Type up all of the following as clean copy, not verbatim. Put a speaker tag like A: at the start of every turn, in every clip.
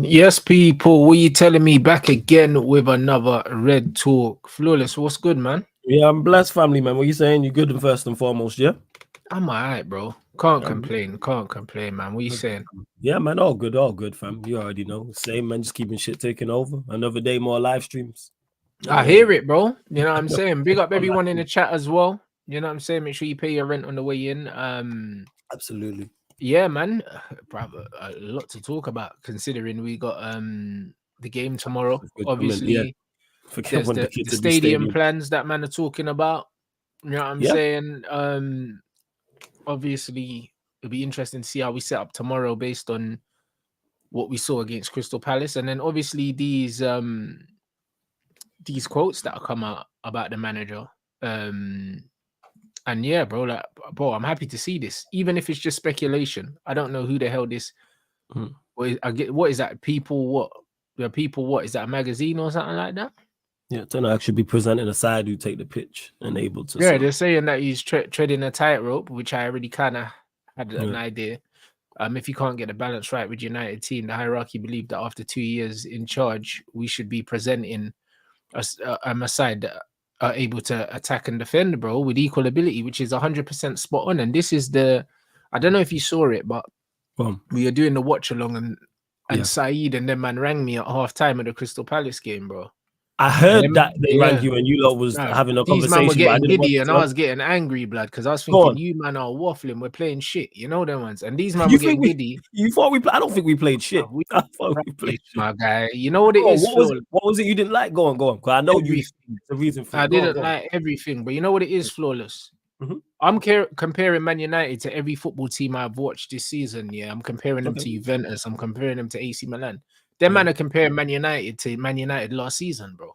A: Yes, people, what you telling me? Back again with another Red Talk. Flawless, what's good, man?
B: Yeah, I'm blessed, family, man. What you saying? You good and first and foremost, yeah?
A: I'm alright, bro. Can't
B: Um,
A: complain, man. What you saying?
B: yeah, man. All good, fam. You already know. Same, man. Just keeping shit taking over. Another day, more live streams.
A: I hear it, bro. You know what I'm saying? Big up
B: All that
A: everyone in the
B: thing.
A: chat as well. You know what I'm saying? Make sure you pay your rent on the way in.
B: Absolutely.
A: Yeah, man. Brother, a lot to talk about considering we got the game tomorrow.
B: Good comment. Yeah.
A: Obviously,
B: Forget
A: there's
B: when the
A: the
B: kids at the
A: stadium
B: stadium.
A: plans that man are talking about. You know what I'm
B: Yeah.
A: saying? Obviously it'll be interesting to see how we set up tomorrow based on what we saw against Crystal Palace, and then obviously these quotes that come out about the manager. And yeah, bro, I'm happy to see this, even if it's just speculation. I don't know who the hell this.
B: Mhm.
A: What is that? People, what? The people, what is that? A magazine or something like that?
B: Yeah, to actually be presenting a side who take the pitch and able to
A: Yeah,
B: sort
A: they're
B: of.
A: saying that he's treading a tightrope, which I already kind of had an
B: Yeah.
A: idea. If you can't get the balance right with United team, the hierarchy believed that after 2 years in charge, we should be presenting a side that are able to attack and defend, bro, with equal ability, which is 100% spot on. And this is I don't know if you saw it, but we were doing the watch along, and
B: Yeah.
A: Saeed and them man rang me at half time of the Crystal Palace game, bro.
B: I heard
A: Them,
B: that they rang
A: yeah.
B: you and you lot was
A: Nah,
B: having a
A: these man were
B: conversation, but I
A: getting
B: didn't want
A: giddy
B: to
A: and I
B: tell.
A: was getting angry, blood, because I was
B: Go
A: thinking,
B: on.
A: you man are waffling, we're playing shit, you know them ones. And these man
B: You
A: were
B: think
A: getting giddy.
B: you thought we? I don't think we played shit.
A: We
B: I thought we played
A: practice,
B: shit.
A: my guy. You know what it
B: Go on,
A: is, Flo?
B: what was it you didn't like? Go on. Because I know you.
A: Everything.
B: The reason for
A: I
B: it. Go on,
A: didn't
B: go on.
A: like everything, but you know what it is, Flawless?
B: Mhm.
A: I'm comparing Man United to every football team I've watched this season. Yeah, I'm comparing them to
B: Okay.
A: Juventus. I'm comparing them to AC Milan. Them
B: Yeah.
A: man are comparing Man United to Man United last season, bro.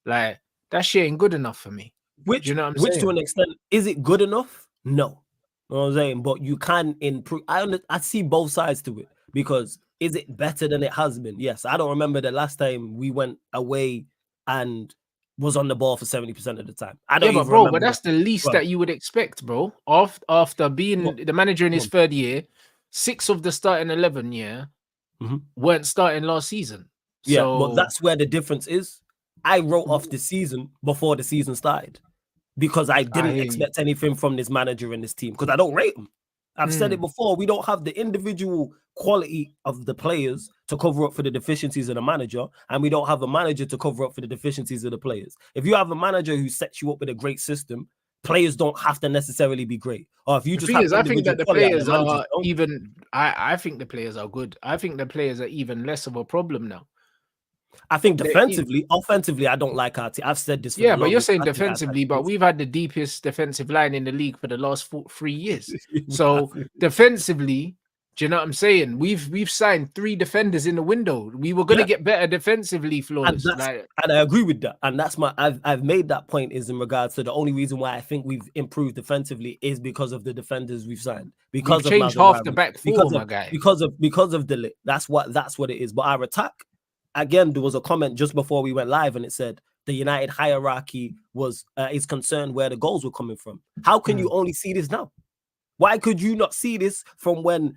A: Like, that shit ain't good enough for me. Do you know what I'm
B: Which to
A: saying?
B: an extent, is it good enough? No. You know what I'm saying? But you can improve. I see both sides to it, because is it better than it has been? Yes. I don't remember the last time we went away and was on the ball for 70% of the time. I don't
A: Yeah, but
B: even
A: bro, but
B: remember that.
A: that's the least
B: Well,
A: that you would expect, bro. After being the manager in his
B: well,
A: third year, 6 of the starting 11 weren't starting last season.
B: yeah, but
A: So
B: that's where the difference is. I wrote off the season before the season started, because I
A: I
B: didn't
A: hear you.
B: expect anything from this manager and this team, because I don't rate them. I've said it before. We don't have the individual quality of the players to cover up for the deficiencies of the manager, and we don't have a manager to cover up for the deficiencies of the players. If you have a manager who sets you up with a great system, players don't have to necessarily be great. Or if you
A: The
B: just
A: thing
B: have
A: is, I think
B: individual
A: that the
B: quality, the
A: players
B: managers
A: are
B: don't.
A: even. I think the players are good. I think the players are even less of a problem now.
B: I think
A: They,
B: defensively, offensively, I don't like our team. I've said this for the
A: yeah, but you're
B: longest.
A: saying
B: I think our
A: defensively, but we've had the deepest defensive line in the league for the last 3 years. So
B: team.
A: defensively, do you know what I'm saying? We've signed 3 defenders in the window. We were gonna
B: Yeah.
A: get better defensively, Flawless.
B: And I agree with that. And that's I've made that point, is in regards to the only reason why I think we've improved defensively is because of the defenders we've signed,
A: We've
B: because of
A: changed
B: Malcolm
A: half the
B: Riley,
A: back four,
B: because
A: my
B: of
A: guy.
B: because of the that's what it is. But our attack, again, there was a comment just before we went live, and it said the United hierarchy is concerned where the goals were coming from. How can you only see this now? Why could you not see this from when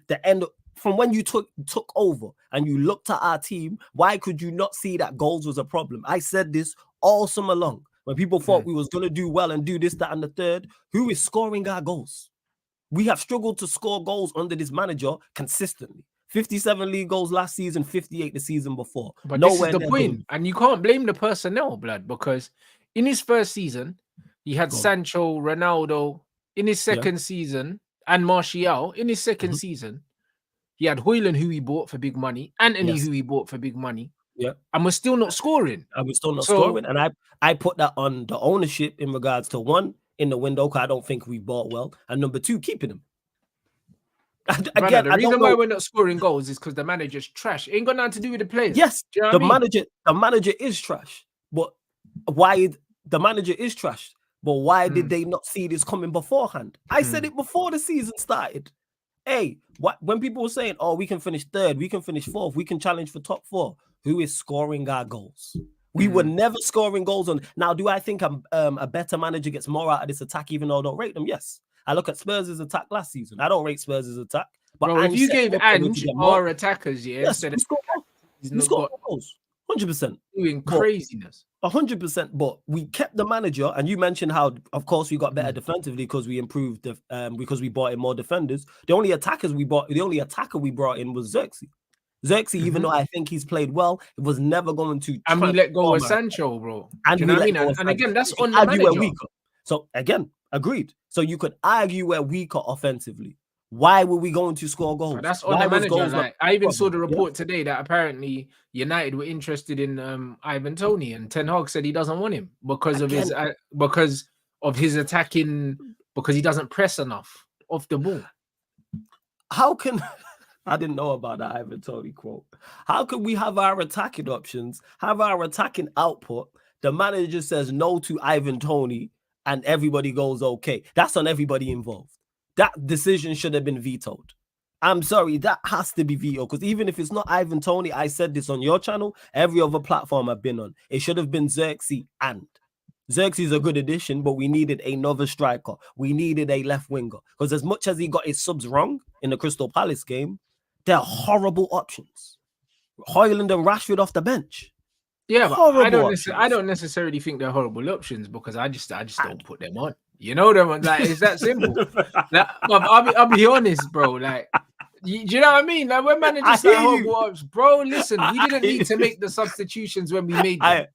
B: you took over and you looked at our team? Why could you not see that goals was a problem? I said this all summer long when people thought we was going to do well and do this, that, and the third. Who is scoring our goals? We have struggled to score goals under this manager consistently. 57 league goals last season, 58 the season before.
A: But this is
B: Nowhere
A: the
B: near
A: point, and you can't blame the personnel, blood, because in his first season, he had Sancho, Ronaldo. In his second season, and Martial. In his second season, he had Højlund, who he bought for big money, Anthony, who he bought for big money, and we're still not scoring.
B: And we're still not scoring. And I put that on the ownership in regards to, one, in the window, because I don't think we bought well, and number 2, keeping him.
A: Again, the reason why we're not scoring goals is because the manager's trash. It ain't got nothing to do with the players.
B: Yes,
A: do you know what I mean?
B: the manager is trash. But why the manager is trash? But why did they not see this coming beforehand? I said it before the season started. Hey, when people were saying, "Oh, we can finish third, we can finish fourth, we can challenge for top 4," who is scoring our goals? We were never scoring goals on. Now, do I think a better manager gets more out of this attack, even though I don't rate them? Yes. I look at Spurs' attack last season. I don't rate Spurs' attack. But
A: bro, if you gave Ange
B: more
A: our attackers,
B: yes,
A: instead of He's
B: We
A: not
B: scored
A: got
B: goals, 100%.
A: doing
B: But
A: craziness.
B: 100%, but we kept the manager, and you mentioned how, of course, we got better
A: Mm.
B: defensively because we improved because we brought in more defenders. The only attacker we brought in was Xerxes. Xerxes, even though I think he's played well, it was never going to
A: And we let go
B: transform
A: of
B: us.
A: Sancho, bro.
B: And
A: Do you
B: we
A: know what I
B: let
A: mean?
B: go of
A: And
B: Sancho.
A: again, that's
B: You could
A: on the
B: argue we're
A: manager.
B: weaker. So again, agreed. So you could argue we're weaker offensively. Why were we going to score goals?
A: That's on
B: Why
A: the
B: was
A: manager.
B: goals
A: Like, I even saw the
B: Yeah.
A: report today that apparently United were interested in Ivan Toney, and Ten Hag said he doesn't want him because of his attacking, because he doesn't press enough off the ball.
B: How can I didn't know about that Ivan Toney quote? How can we have our attacking options, have our attacking output? The manager says no to Ivan Toney, and everybody goes okay. That's on everybody involved. That decision should have been vetoed. I'm sorry, that has to be vetoed, because even if it's not Ivan Toney, I said this on your channel, every other platform I've been on, it should have been Xerxes. And Xerxes is a good addition, but we needed another striker. We needed a left winger, because as much as he got his subs wrong in the Crystal Palace game, they're horrible options. Højlund and Rashford off the bench.
A: Yeah, but
B: Horrible
A: I don't necessarily think they're horrible options, because I just don't put them on. You know them, like, it's that simple. Like, I'll be honest, bro. Like, do you know what I mean? Like, when managers say horrible options, bro, listen, we didn't need to make the substitutions when we made them.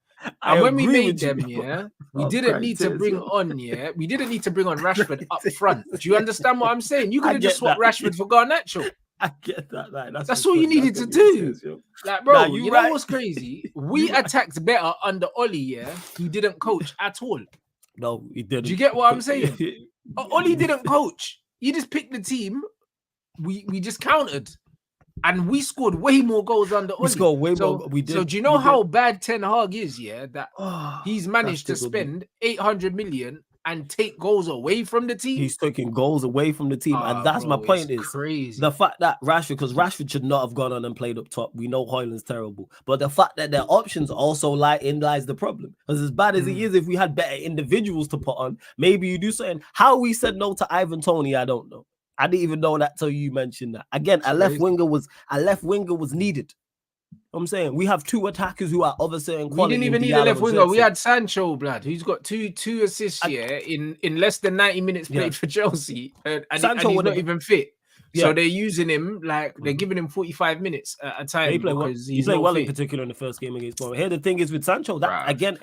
A: And when we made them, we didn't need to bring on, we didn't need to bring on Rashford up front. Do you understand what I'm saying? You could have just swapped Rashford for Garnacho.
B: I get that. Like,
A: that's all you needed to do. Like, bro, you know what's crazy? We attacked better under Oli, who didn't coach at all.
B: No, he didn't.
A: Do you get what I'm saying? Oli didn't coach. He just picked the team. We just countered. And we scored way more goals under Oli.
B: We scored way more. We did.
A: So do you know how bad Ten Hag is, that he's managed to spend 800 million and take goals away from the team?
B: He's taking goals away from the team. And that's my point, is
A: crazy.
B: The fact that because Rashford should not have gone on and played up top. We know Højlund's terrible. But the fact that their options also lies the problem. Because as bad as he is, if we had better individuals to put on, maybe you do something. How we said no to Ivan Toney, I don't know. I didn't even know that till you mentioned that. Again, a left winger was needed. I'm saying we have two attackers who are of a certain quality.
A: We didn't even need a left winger. We had Sancho, blood, who's got two assists in less than 90 minutes played for Chelsea, and Sancho he's not even fit. So they're using him, like, they're giving him 45 minutes at a time because he played
B: well, in particular in the first game against Bournemouth. Here the thing is with Sancho, that again,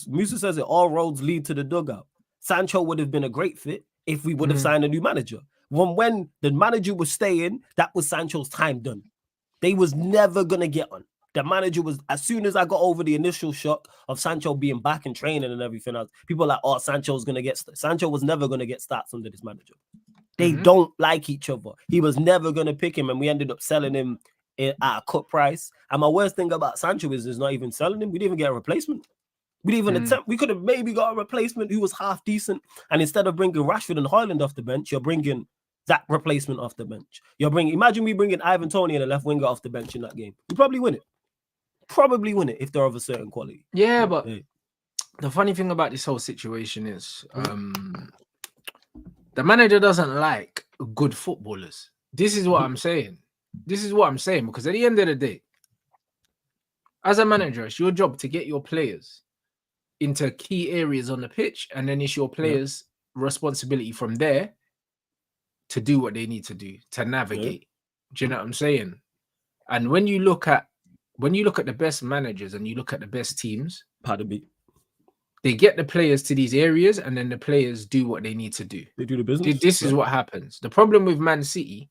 B: Musa says it, all roads lead to the dugout. Sancho would have been a great fit if we would have signed a new manager. When the manager was staying, that was Sancho's time done. They was never going to get on. The manager was, as soon as I got over the initial shock of Sancho being back in training and everything else, people were like, oh, Sancho was never going to get starts under this manager. They don't like each other. He was never going to pick him, and we ended up selling him at a cut price. And my worst thing about Sancho is not even selling him. We didn't even get a replacement. We didn't even attempt. We could have maybe got a replacement who was half decent. And instead of bringing Rashford and Højlund off the bench, you're bringing that replacement off the bench. Imagine we bringing Ivan Toney and a left winger off the bench in that game. We probably win it. If they're of a certain quality.
A: Yeah, but the funny thing about this whole situation is the manager doesn't like good footballers. This is what I'm saying. Because at the end of the day, as a manager, it's your job to get your players into key areas on the pitch, and then it's your players' responsibility from there to do what they need to do to navigate. Do you know what I'm saying? And when you look at the best managers and you look at the best teams, they get the players to these areas, and then the players do what they need to do.
B: They do the business.
A: This is what happens. The problem with Man City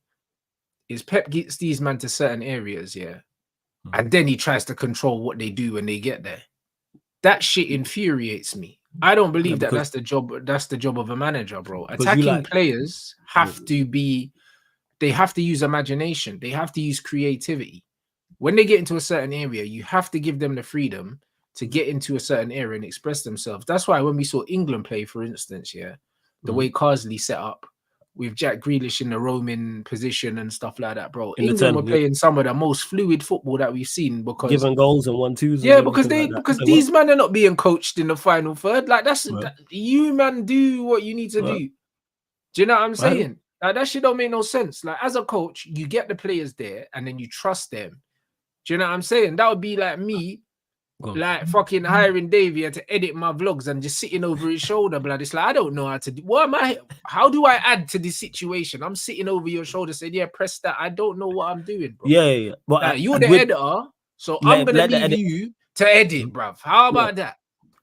A: is Pep gets these men to certain areas, and then he tries to control what they do when they get there. That shit infuriates me. I don't believe that's the job. That's the job of a manager, bro. Attacking players have to be. They have to use imagination. They have to use creativity. When they get into a certain area, you have to give them the freedom to get into a certain area and express themselves. That's why when we saw England play, for instance, the way Carsley set up with Jack Grealish in the roaming position and stuff like that, bro. England were playing some of the most fluid football that we've seen, because
B: giving goals and 1-2s.
A: Yeah, because these men are not being coached in the final third. Like, you man do what you need to do. Do you know what I'm saying? Like, that shit don't make no sense. Like, as a coach, you get the players there and then you trust them. Do you know what I'm saying? That would be like me, like fucking hiring Dave here to edit my vlogs and just sitting over his shoulder, blood. It's like, I don't know how to do. What am I? How do I add to this situation? I'm sitting over your shoulder saying, yeah, press that. I don't know what I'm doing, bro.
B: Yeah. But
A: like, you're the editor, so I'm gonna leave you to edit, bruv. How about that?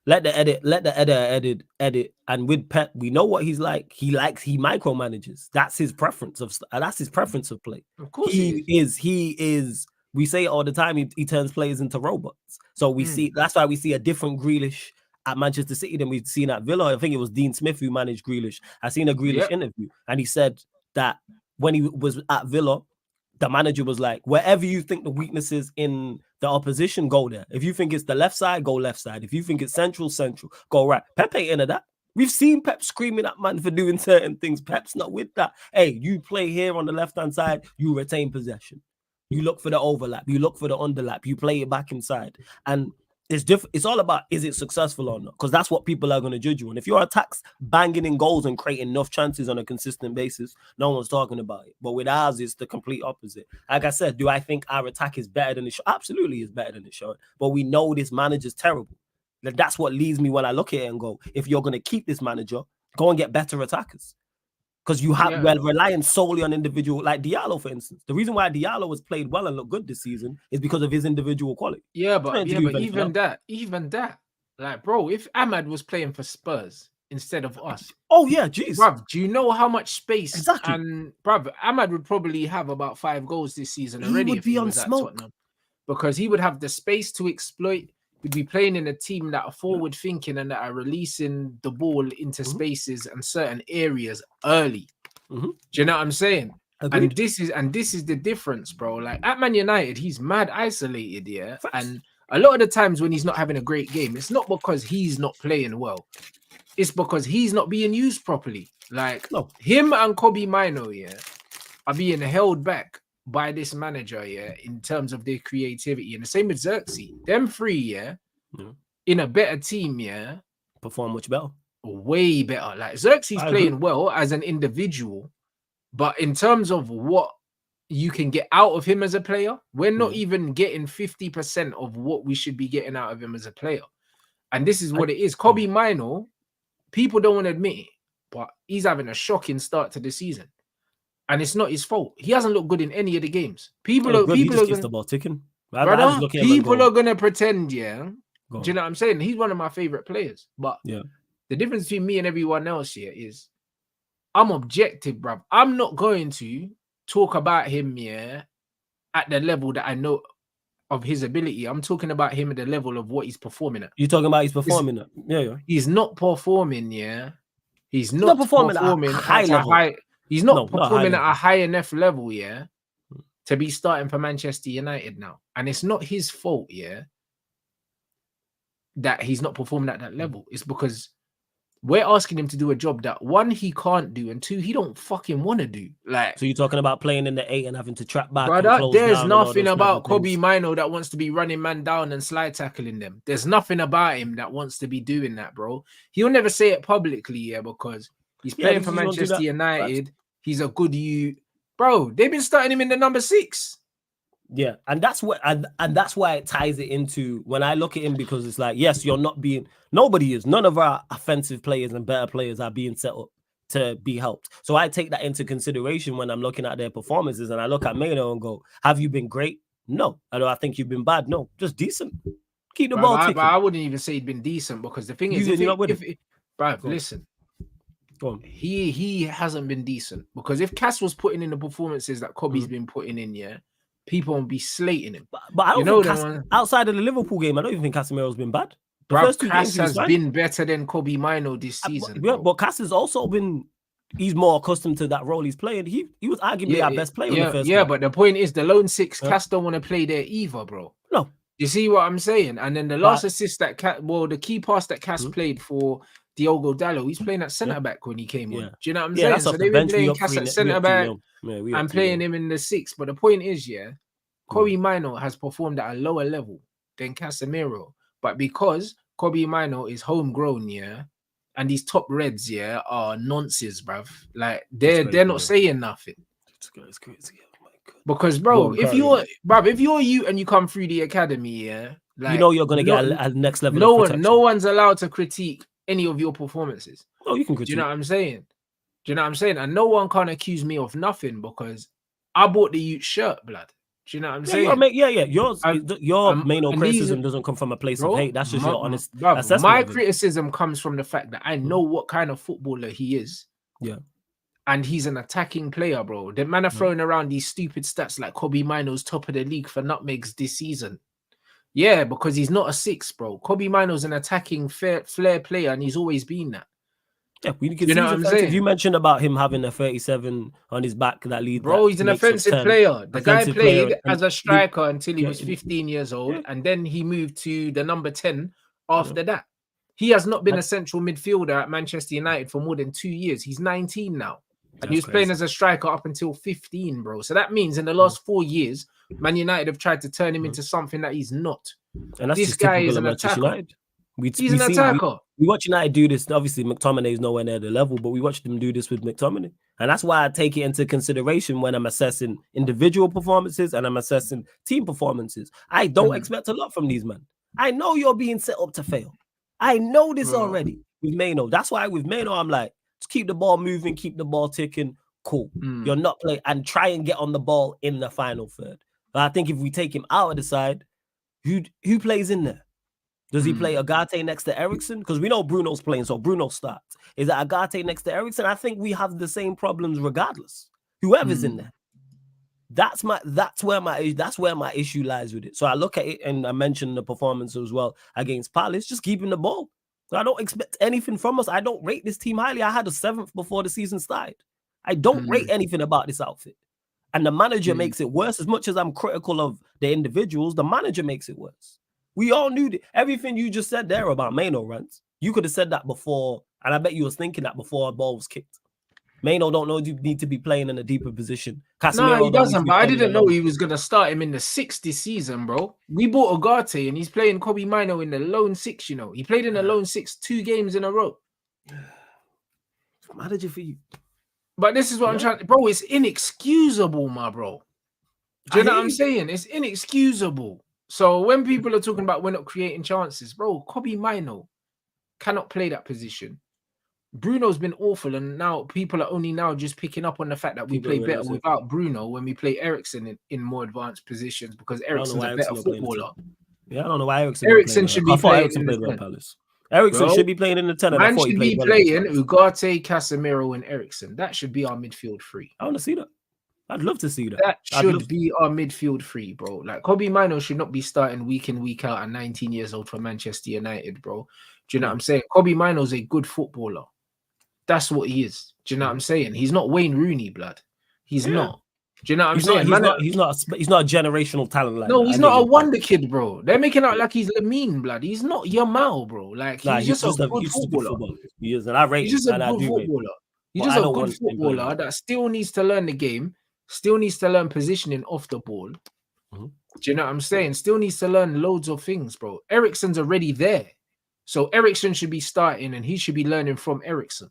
B: Let the editor edit. And with Pep, we know what he's like. He micromanages. That's his preference of play.
A: Of course
B: he is. We say it all the time, he turns players into robots. So we see, that's why we see a different Grealish at Manchester City than we've seen at Villa. I think it was Dean Smith who managed Grealish. I seen a Grealish interview, and he said that when he was at Villa, the manager was like, wherever you think the weaknesses in the opposition, go there. If you think it's the left side, go left side. If you think it's central, go right. Pep ain't into that. We've seen Pep screaming at man for doing certain things. Pep's not with that. Hey, you play here on the left-hand side, you retain possession. You look for the overlap. You look for the underlap. You play it back inside. And it's different. It's all about, is it successful or not? Because that's what people are going to judge you on. If your attack's banging in goals and creating enough chances on a consistent basis, no one's talking about it. But with ours, it's the complete opposite. Like I said, do I think our attack is better than it should? Absolutely is better than it should. But we know this manager's terrible. That's what leads me when I look at it and go, if you're going to keep this manager, go and get better attackers. Because you have relying solely on individual, like Diallo, for instance. The reason why Diallo has played well and looked good this season is because of his individual quality.
A: But even that, like, bro, if Ahmad was playing for Spurs instead of us,
B: bruv,
A: do you know how much space? Exactly. And bruv, Ahmad would probably have about 5 goals this season already.
B: He would be on smoke
A: because he would have the space to exploit. We'd be playing in a team that are forward thinking and that are releasing the ball into spaces and certain areas early. Do you know what I'm saying?
B: Agreed.
A: And this is the difference, bro. Like at Man United, he's mad isolated, and a lot of the times when he's not having a great game, it's not because he's not playing well. It's because he's not being used properly. Like him and Kobe Mino, are being held back by this manager, in terms of their creativity. And the same with Xerxes. Them three, in a better team,
B: perform much better.
A: Way better. Like Xerxes playing well as an individual, but in terms of what you can get out of him as a player, we're not even getting 50% of what we should be getting out of him as a player. And this is what it is. Kobe Mino, people don't want to admit it, but he's having a shocking start to the season. And it's not his fault. He hasn't looked good in any of the games. People are
B: ticking.
A: People are gonna pretend, Do you know what I'm saying? He's one of my favorite players. But the difference between me and everyone else here is I'm objective, bruv. I'm not going to talk about him at the level that I know of his ability. I'm talking about him at the level of what he's performing at.
B: You're talking about he's performing at? Yeah.
A: He's not performing, He's not performing at a high level. He's not performing at a high enough level, to be starting for Manchester United now. And it's not his fault, that he's not performing at that level. It's because we're asking him to do a job that, one, he can't do, and two, he don't fucking want to do. Like,
B: so you're talking about playing in the 8 and having to trap back.
A: Brother, there's nothing about Kobe Mino that wants to be running man down and slide tackling them. There's nothing about him that wants to be doing that, bro. He'll never say it publicly, because he's playing for Manchester United. He's a good bro. They've been starting him in the number 6.
B: Yeah, and that's what and that's why it ties it into when I look at him, because it's like, yes, you're not being, nobody is, none of our offensive players and better players are being set up to be helped. So I take that into consideration when I'm looking at their performances, and I look at Mino and go, have you been great? No. I think you've been bad. No, just decent. Keep the ball ticking.
A: I wouldn't even say he'd been decent, because the thing is, listen. He hasn't been decent, because if Cass was putting in the performances that Kobe's been putting in, people won't be slating him.
B: But I don't think outside of the Liverpool game, I don't even think Casemiro's been bad.
A: Cass has been better than Kobe Mino this season.
B: But Cass has also been, he's more accustomed to that role he's playing. He was arguably our best player in the first game.
A: But the point is, the lone 6, Cass don't want to play there either, bro.
B: No.
A: You see what I'm saying? And then the last assist that the key pass that Cass played for Diogo Dallo, he's playing at centre back when he came on. Do you know what I'm saying? So they've been playing Cass at centre back and playing him in the 6. But the point is, Kobe Mino has performed at a lower level than Casemiro. But because Kobe Mino is homegrown, and these top reds, are nonsense, bruv. Like they're not saying nothing.
B: It's crazy. Oh my God.
A: Because bro,
B: Go
A: if
B: on,
A: you're you and you come through the academy, yeah, like
B: you know you're gonna get a next level
A: no
B: of
A: one,
B: protection.
A: no one's allowed to critique any of your performances.
B: Oh, you can
A: Do
B: critique.
A: you know what I'm saying? Do you know what I'm saying? And no one can accuse me of nothing because I bought the youth shirt, blood. Do you know what I'm saying?
B: Your main
A: and
B: criticism doesn't come from a place of hate. That's just your honest assessment.
A: My
B: of it.
A: criticism comes from the fact that I know what kind of footballer he is.
B: Yeah.
A: And he's an attacking player, bro. The man are throwing around these stupid stats like Kobe Mino's top of the league for nutmegs this season. Yeah, because he's not a 6, bro. Kobe Mino's an attacking flair player, and he's always been that.
B: Yeah, we can
A: You
B: see
A: know
B: he's
A: what I'm
B: offensive.
A: saying?
B: You mentioned about him having a 37 on his back that leads.
A: Bro, he's an offensive player. The guy played as a striker until he was 15 years old, and then he moved to the number 10 after that. He has not been a central midfielder at Manchester United for more than 2 years. He's 19 now. And he was playing as a striker up until 15, bro. So that means in the last 4 years, Man United have tried to turn him into something that he's not.
B: And that's
A: this guy is an attacker. He's an attacker.
B: We watch United do this. Obviously, McTominay is nowhere near the level, but we watch them do this with McTominay. And that's why I take it into consideration when I'm assessing individual performances and I'm assessing team performances. I don't expect a lot from these men. I know you're being set up to fail. I know this already with Maino. That's why with Maino, I'm like, just keep the ball moving, keep the ball ticking. Cool. You're not playing and try and get on the ball in the final third. But I think if we take him out of the side, who plays in there? Does he play Agate next to Eriksen? Because we know Bruno's playing, so Bruno starts. Is it Agate next to Eriksen? I think we have the same problems regardless. Whoever's in there. That's where my issue lies with it. So I look at it and I mentioned the performance as well against Palace, just keeping the ball. So I don't expect anything from us. I don't rate this team highly. I had a 7th before the season started. I don't rate anything about this outfit. And the manager makes it worse. As much as I'm critical of the individuals, the manager makes it worse. We all knew that everything you just said there about Maino, Rants. You could have said that before, and I bet you was thinking that before a ball was kicked. Maino don't know you need to be playing in a deeper position.
A: No, he doesn't, but I didn't know he was going to start him in the 6th this season, bro. We bought Agate, and he's playing Kobe Mino in the lone 6, you know. He played in the lone 6 2 games in a row.
B: Manager for you.
A: But this is what I'm trying to... Bro, it's inexcusable, my bro. Do you know what I'm saying? It's inexcusable. So when people are talking about we're not creating chances, bro, Kobe Mino cannot play that position. Bruno's been awful, and now people are only now just picking up on the fact that we play better without Bruno when we play Eriksen in more advanced positions because Eriksen's a better footballer.
B: Yeah, I don't know why
A: Eriksen should be playing in the 10.
B: Palace. Eriksen should be playing in the 10.
A: Man should be playing Ugarte, Casemiro, and Eriksen. That should be our midfield 3.
B: I want to see that. I'd love to see that.
A: That should be our midfield 3, bro. Like Kobe Mino should not be starting week in, week out at 19 years old for Manchester United, bro. Do you know what I'm saying? Kobe Mino's a good footballer. That's what he is. Do you know what I'm saying? He's not Wayne Rooney, blood. He's not. Do you know what I'm saying?
B: He's not a generational talent. Like
A: no, he's not a wonder kid, bro. They're making out like he's Lamine, blood. He's not Yamal, bro. Like he's just a good footballer.
B: He is, and I rate.
A: He's just a good footballer. He's just a good footballer that still needs to learn the game. Still needs to learn positioning off the ball. Do you know what I'm saying? Still needs to learn loads of things, bro. Eriksen's already there. So Eriksen should be starting and he should be learning from Eriksen.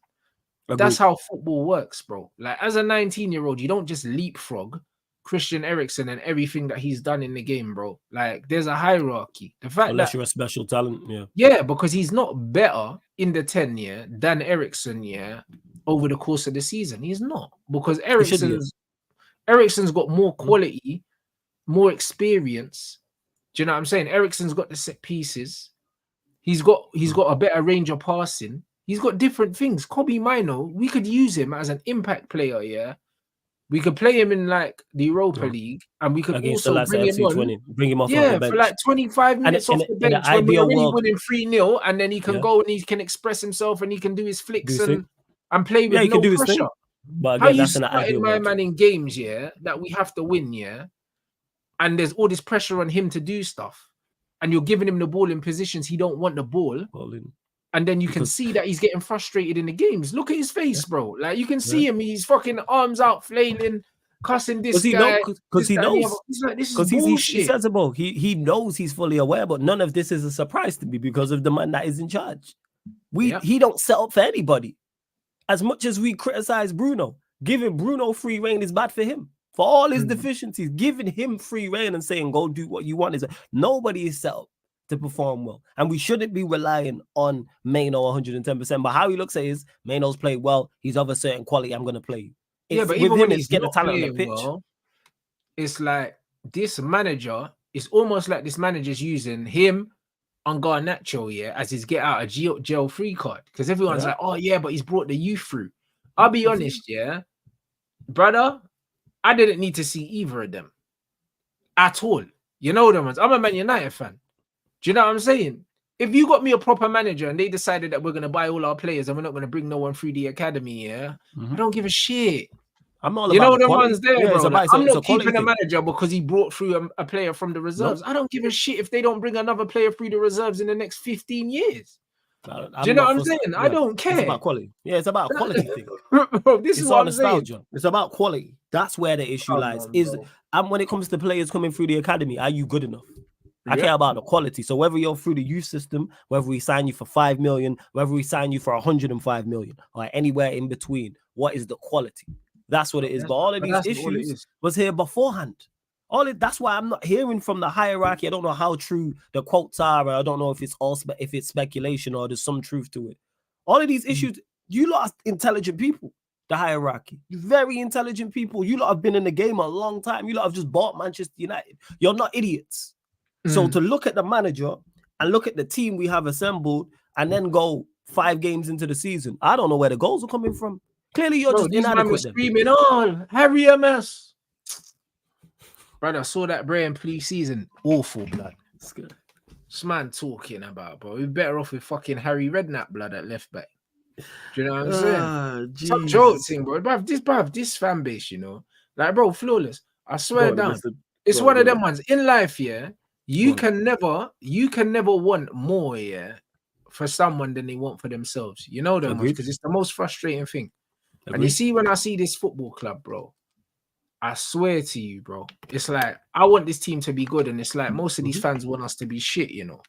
A: That's how football works, bro. Like as a 19-year-old, you don't just leapfrog Christian Eriksen and everything that he's done in the game, bro. Like there's a hierarchy. The fact
B: unless you're a special talent,
A: because he's not better in the 10 year than Eriksen, over the course of the season. He's not, because Eriksen's got more quality, more experience. Do you know what I'm saying? Eriksen's got the set pieces. He's got a better range of passing. He's got different things. Kobe Mino, we could use him as an impact player, We could play him in like the Europa League, and we could
B: against
A: also bring him on.
B: Bring him off the bench
A: for like 25 minutes off the bench when we're already winning 3-0, and then he can go and he can express himself and he can do his flicks and play with no pressure.
B: But
A: again, how you starting my man in games, that we have to win, and there's all this pressure on him to do stuff, and you're giving him the ball in positions he don't want the ball, and then you can see that he's getting frustrated in the games. Look at his face, bro. Like you can see him, he's fucking arms out, flailing, cussing this guy.
B: Because he knows.
A: He's like, this is bullshit.
B: He's sensible. He knows, he's fully aware, but none of this is a surprise to me because of the man that is in charge. He don't set up for anybody. As much as we criticize Bruno, giving Bruno free reign is bad for him. for all his deficiencies, giving him free reign and saying, go do what you want. Is nobody is set up to perform well. And we shouldn't be relying on Maino 110%. But how he looks at it is, Maino's played well. He's of a certain quality. I'm going to play you.
A: Yeah, but even when he's get the talent on the pitch, well, it's like this manager, it's almost like this manager's using him on Garnacho, yeah, as his get out of jail free card. Because everyone's like, oh yeah, but he's brought the youth through. I'll be honest, yeah, brother, I didn't need to see either of them at all. You know them ones. I'm a Man United fan. Do you know what I'm saying? If you got me a proper manager and they decided that we're going to buy all our players and we're not going to bring no one through the academy, yeah, I don't give a shit.
B: I'm not.
A: You know the ones there,
B: yeah,
A: bro. Like, I'm not keeping a manager because he brought through a player from the reserves. No. I don't give a shit if they don't bring another player through the reserves in the next 15 years. Do you know what I'm saying? Yeah. I don't care.
B: It's about quality. Yeah, it's about a quality thing.
A: Bro, this is what I'm saying.
B: It's about quality. That's where the issue lies. And when it comes to players coming through the academy, are you good enough? I care about the quality. So whether you're through the youth system, whether we sign you for 5 million, whether we sign you for 105 million, or anywhere in between, what is the quality? That's what it is. But all of these issues was here beforehand. That's why I'm not hearing from the hierarchy. I don't know how true the quotes are. I don't know if it's if it's speculation or there's some truth to it. All of these issues, you lot are intelligent people. The hierarchy, very intelligent people. You lot have been in the game a long time. You lot have just bought Manchester United. You're not idiots. So to look at the manager and look at the team we have assembled and then go 5 games into the season, I don't know where the goals are coming from. Clearly, you're just inadequate.
A: Screaming on Harry MS. Brother, I saw that Brian pre-season. Awful, blood.
B: It's good.
A: This man talking about, bro. We're better off with fucking Harry Redknapp, blood, at left back. Do you know what I'm saying? Some joking, bro. This fan base, you know. Like, bro, flawless. I swear down. It's one of them ones. In life, yeah, you can never want more, yeah, for someone than they want for themselves. You know them ones, because it's the most frustrating thing. Agreed. And you see, when I see this football club, bro, I swear to you, bro, it's like I want this team to be good, and it's like most of these fans want us to be shit, you know.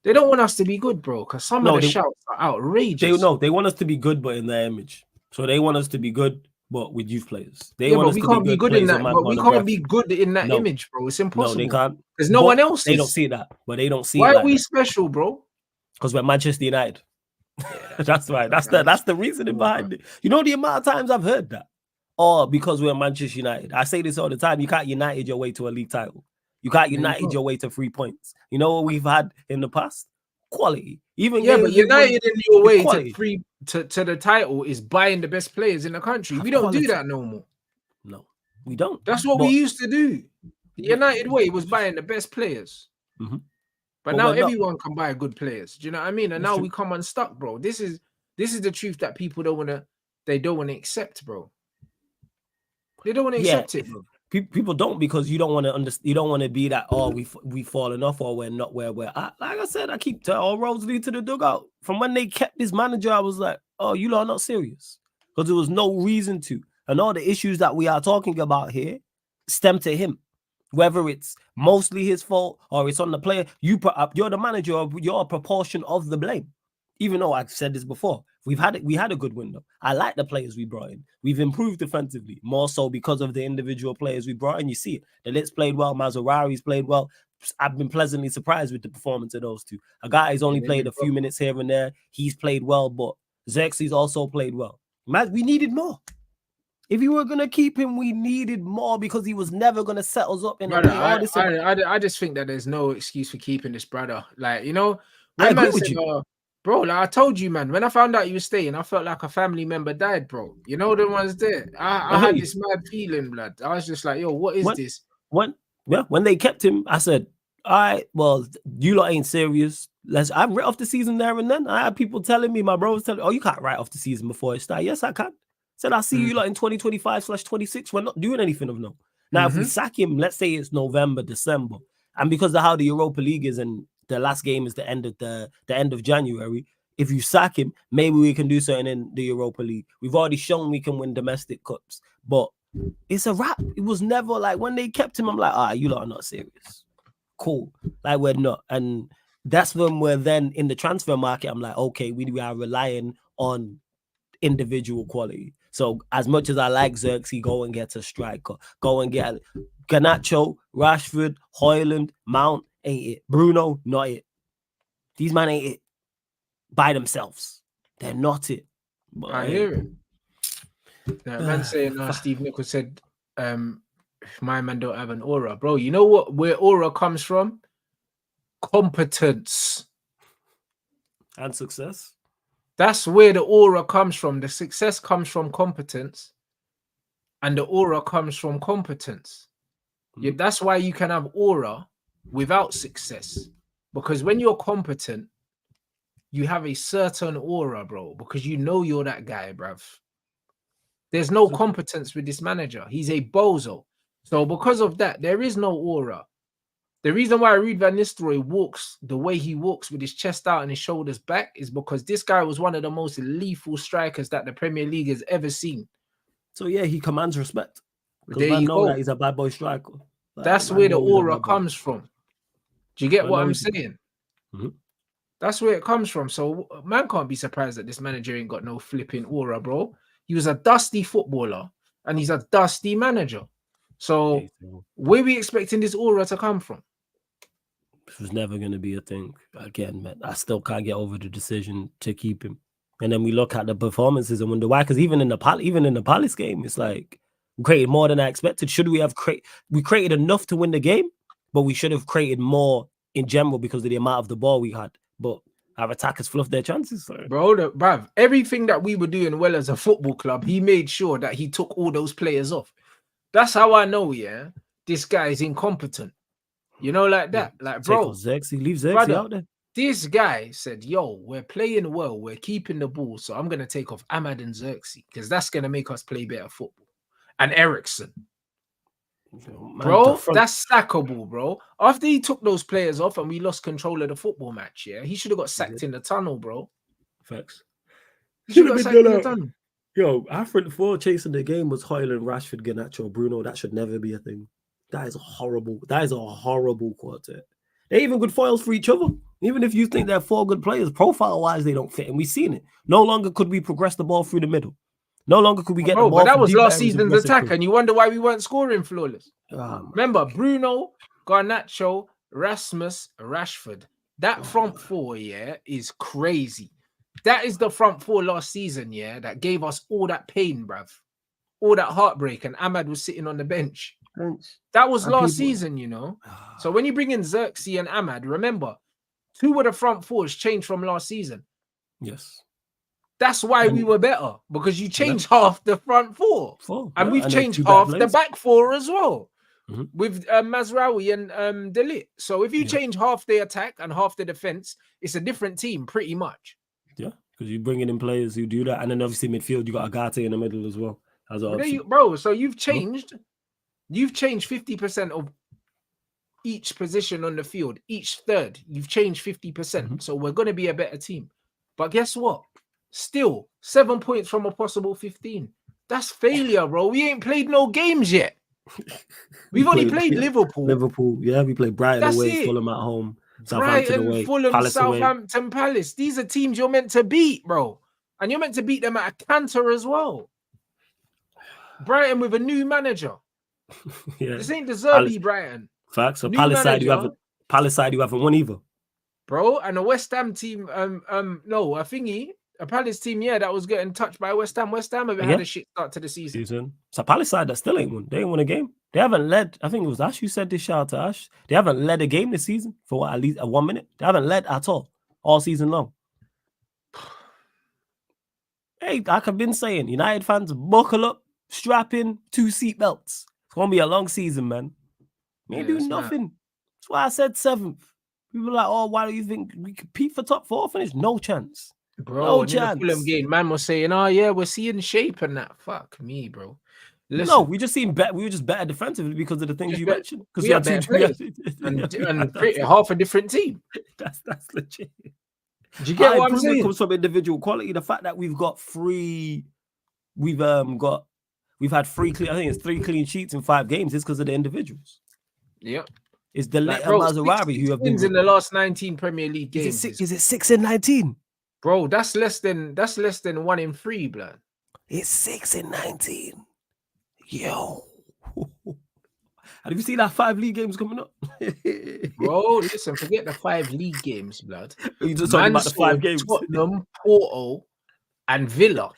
A: They don't want us to be good, bro, because some of the shouts are outrageous.
B: They want us to be good, but in their image. So they want us to be good, but with youth players.
A: They want us to be good in that, but we can't be good in that image, bro. It's impossible.
B: No, they can't.
A: There's no one else.
B: They don't see that, but they don't see.
A: Why are we special, bro?
B: Because we're Manchester United. That's right. That's the reasoning behind it. You know the amount of times I've heard that. Or because we're Manchester United. I say this all the time. You can't United your way to a league title. You can't United your way to 3 points. You know what we've had in the past? Quality. Even
A: but United in your way to the title is buying the best players in the country. We don't do that no more.
B: No, we don't.
A: That's what we used to do. The United way was buying the best players. But now everyone can buy good players. Do you know what I mean? And now we come unstuck, bro. This is the truth that people don't want to accept, bro. They don't want to accept it, bro.
B: People don't, because you don't want to you don't want to be that, oh, we fallen off, or we're not where we're at. Like I said, I keep telling all roads lead to the dugout. From when they kept this manager, I was like, oh, you lot are not serious, because there was no reason to. And all the issues that we are talking about here stem to him, whether it's mostly his fault or it's on the player. You're the manager, you're a proportion of the blame. Even though I've said this before, we had a good window. I like the players we brought in. We've improved defensively, more so because of the individual players we brought in. You see it. The Litz played well. Mazarawi's played well. I've been pleasantly surprised with the performance of those two. A guy who's only played a few minutes here and there. He's played well, but Xerxes also played well. Man, we needed more. If you were going to keep him, we needed more, because he was never going to set us up in
A: I just think that there's no excuse for keeping this brother. Like, you know,
B: I agree with you.
A: Bro, like I told you, man, when I found out you were staying, I felt like a family member died, bro. You know the ones there. I had this mad feeling, blood. I was just like, yo, what is this?
B: When they kept him, I said, all right, well, you lot ain't serious. I writ off the season there and then. I had people telling me, my bro was telling me, oh, you can't write off the season before it starts. Yes, I can. Said, I'll see you lot in 2025/26. We're not doing anything of no. Now, if we sack him, let's say it's November, December, and because of how the Europa League is and the last game is the end of January, if you sack him, maybe we can do something in the Europa League. We've already shown we can win domestic cups, but it's a wrap. It was never like, when they kept him, I'm like, you lot are not serious. Cool. Like, we're not. And that's when we're then in the transfer market. I'm like, okay, we are relying on individual quality. So as much as I like Xerxes, go and get a striker. Go and get Garnacho, Rashford, Højlund, Mount, ain't it. Bruno, not it. These man ain't it by themselves. They're not it. But
A: I hear it. That man saying, Steve Nichols said, my man don't have an aura. Bro, you know what? Where aura comes from? Competence.
B: And success.
A: That's where the aura comes from. The success comes from competence. And the aura comes from competence. Yeah, that's why you can have aura without success. Because when you're competent, you have a certain aura, bro. Because you know you're that guy, bruv. There's no competence with this manager. He's a bozo. So because of that, there is no aura. The reason why Ruud van Nistelrooy walks the way he walks with his chest out and his shoulders back is because this guy was one of the most lethal strikers that the Premier League has ever seen.
B: So yeah, he commands respect.
A: There
B: I
A: you
B: know
A: go.
B: That he's a bad boy striker.
A: That's where the aura comes from. Do you get what I'm saying?
B: Mm-hmm.
A: That's where it comes from. So man can't be surprised that this manager ain't got no flipping aura, bro. He was a dusty footballer and he's a dusty manager. So where are we expecting this aura to come from?
B: This was never going to be a thing. Again, man, I still can't get over the decision to keep him. And then we look at the performances and wonder why. Because even in the Palace game, it's like we created more than I expected. Should we have we created enough to win the game, but we should have created more in general because of the amount of the ball we had. But our attackers fluffed their chances. So.
A: Bruv, everything that we were doing well as a football club, he made sure that he took all those players off. That's how I know, yeah, this guy is incompetent. You know, like that. Yeah. Like, bro,
B: leave Xerxes out there.
A: This guy said, yo, we're playing well, we're keeping the ball, so I'm going to take off Ahmad and Xerxes because that's going to make us play better football. And Ericsson. Bro, that's sackable, bro. After he took those players off and we lost control of the football match, yeah, he should have got sacked in the tunnel, bro.
B: Facts.
A: He should have got sacked in the tunnel.
B: Yo, our front four chasing the game was Højlund, Rashford, Garnacho, Bruno. That should never be a thing. That is a horrible quartet. They're even good foils for each other. Even if you think they're four good players, profile-wise, they don't fit. And we've seen it. No longer could we progress the ball through the middle. No longer could we get the ball.
A: But that was last season's attack, and you wonder why we weren't scoring flawless. Remember, Bruno, Garnacho, Rasmus, Rashford. That front four, yeah, is crazy. That is the front four last season, yeah, that gave us all that pain, bruv. All that heartbreak, and Ahmad was sitting on the bench. That was last season, you know. So when you bring in Xerxes and Ahmad, remember, two of the front fours changed from last season.
B: Yes.
A: That's why we were better, because you changed half the front four. And we've changed half the back four as well. With Mazraoui and De Ligt. So if you change half the attack and half the defense, it's a different team pretty much.
B: Yeah, because you're bringing in players who do that. And then obviously midfield, you got Agate in the middle as well.
A: Bro, so you've changed 50% of each position on the field, each third. You've changed 50%. So we're going to be a better team. But guess what? Still, 7 points from a possible 15. That's failure, bro. We ain't played no games yet. We've only played Liverpool.
B: We played Brighton away, Fulham at home, Southampton away,
A: Fulham,
B: Palace
A: Southampton,
B: away.
A: Palace. These are teams you're meant to beat, bro. And you're meant to beat them at a canter as well. Brighton with a new manager. This ain't the Zerbi Brighton.
B: Facts. So Palace side, you haven't won either.
A: Bro, and a West Ham team, a Palace team, that was getting touched by West Ham. West Ham have had a shit start to the season.
B: So Palace side that still ain't won. They ain't won a game. They haven't led. I think it was Ash who said this. Shout out to Ash. They haven't led a game this season for at least 1 minute. They haven't led at all season long. Hey, like I've been saying, United fans, buckle up, strap in, 2 seatbelts. It's gonna be a long season, man. We ain't doing nothing. That's why I said 7th. People are like, oh, why do you think we compete for top 4 finish? No chance.
A: Bro,
B: no
A: in
B: chance.
A: The Fulham game, man was saying, oh yeah, we're seeing shape and that. Fuck me, bro. Listen,
B: no, we were just better defensively because of the things you mentioned. Because
A: we had better players and half a different team.
B: That's legit.
A: Do you get what I'm saying?
B: It comes from individual quality. The fact that we've had 3 clean sheets in 5 games is because of the individuals.
A: Yep.
B: It's the Mazraoui who have been
A: in the last 19 Premier League games.
B: Is it 6 in 19?
A: Bro, that's less than 1 in 3, blood.
B: It's 6 in 19. Yo. Have you seen that 5 league games coming up?
A: Bro, listen, forget the 5 league games, blood.
B: You're just talking about the 5 games.
A: Tottenham, Porto, and Villa.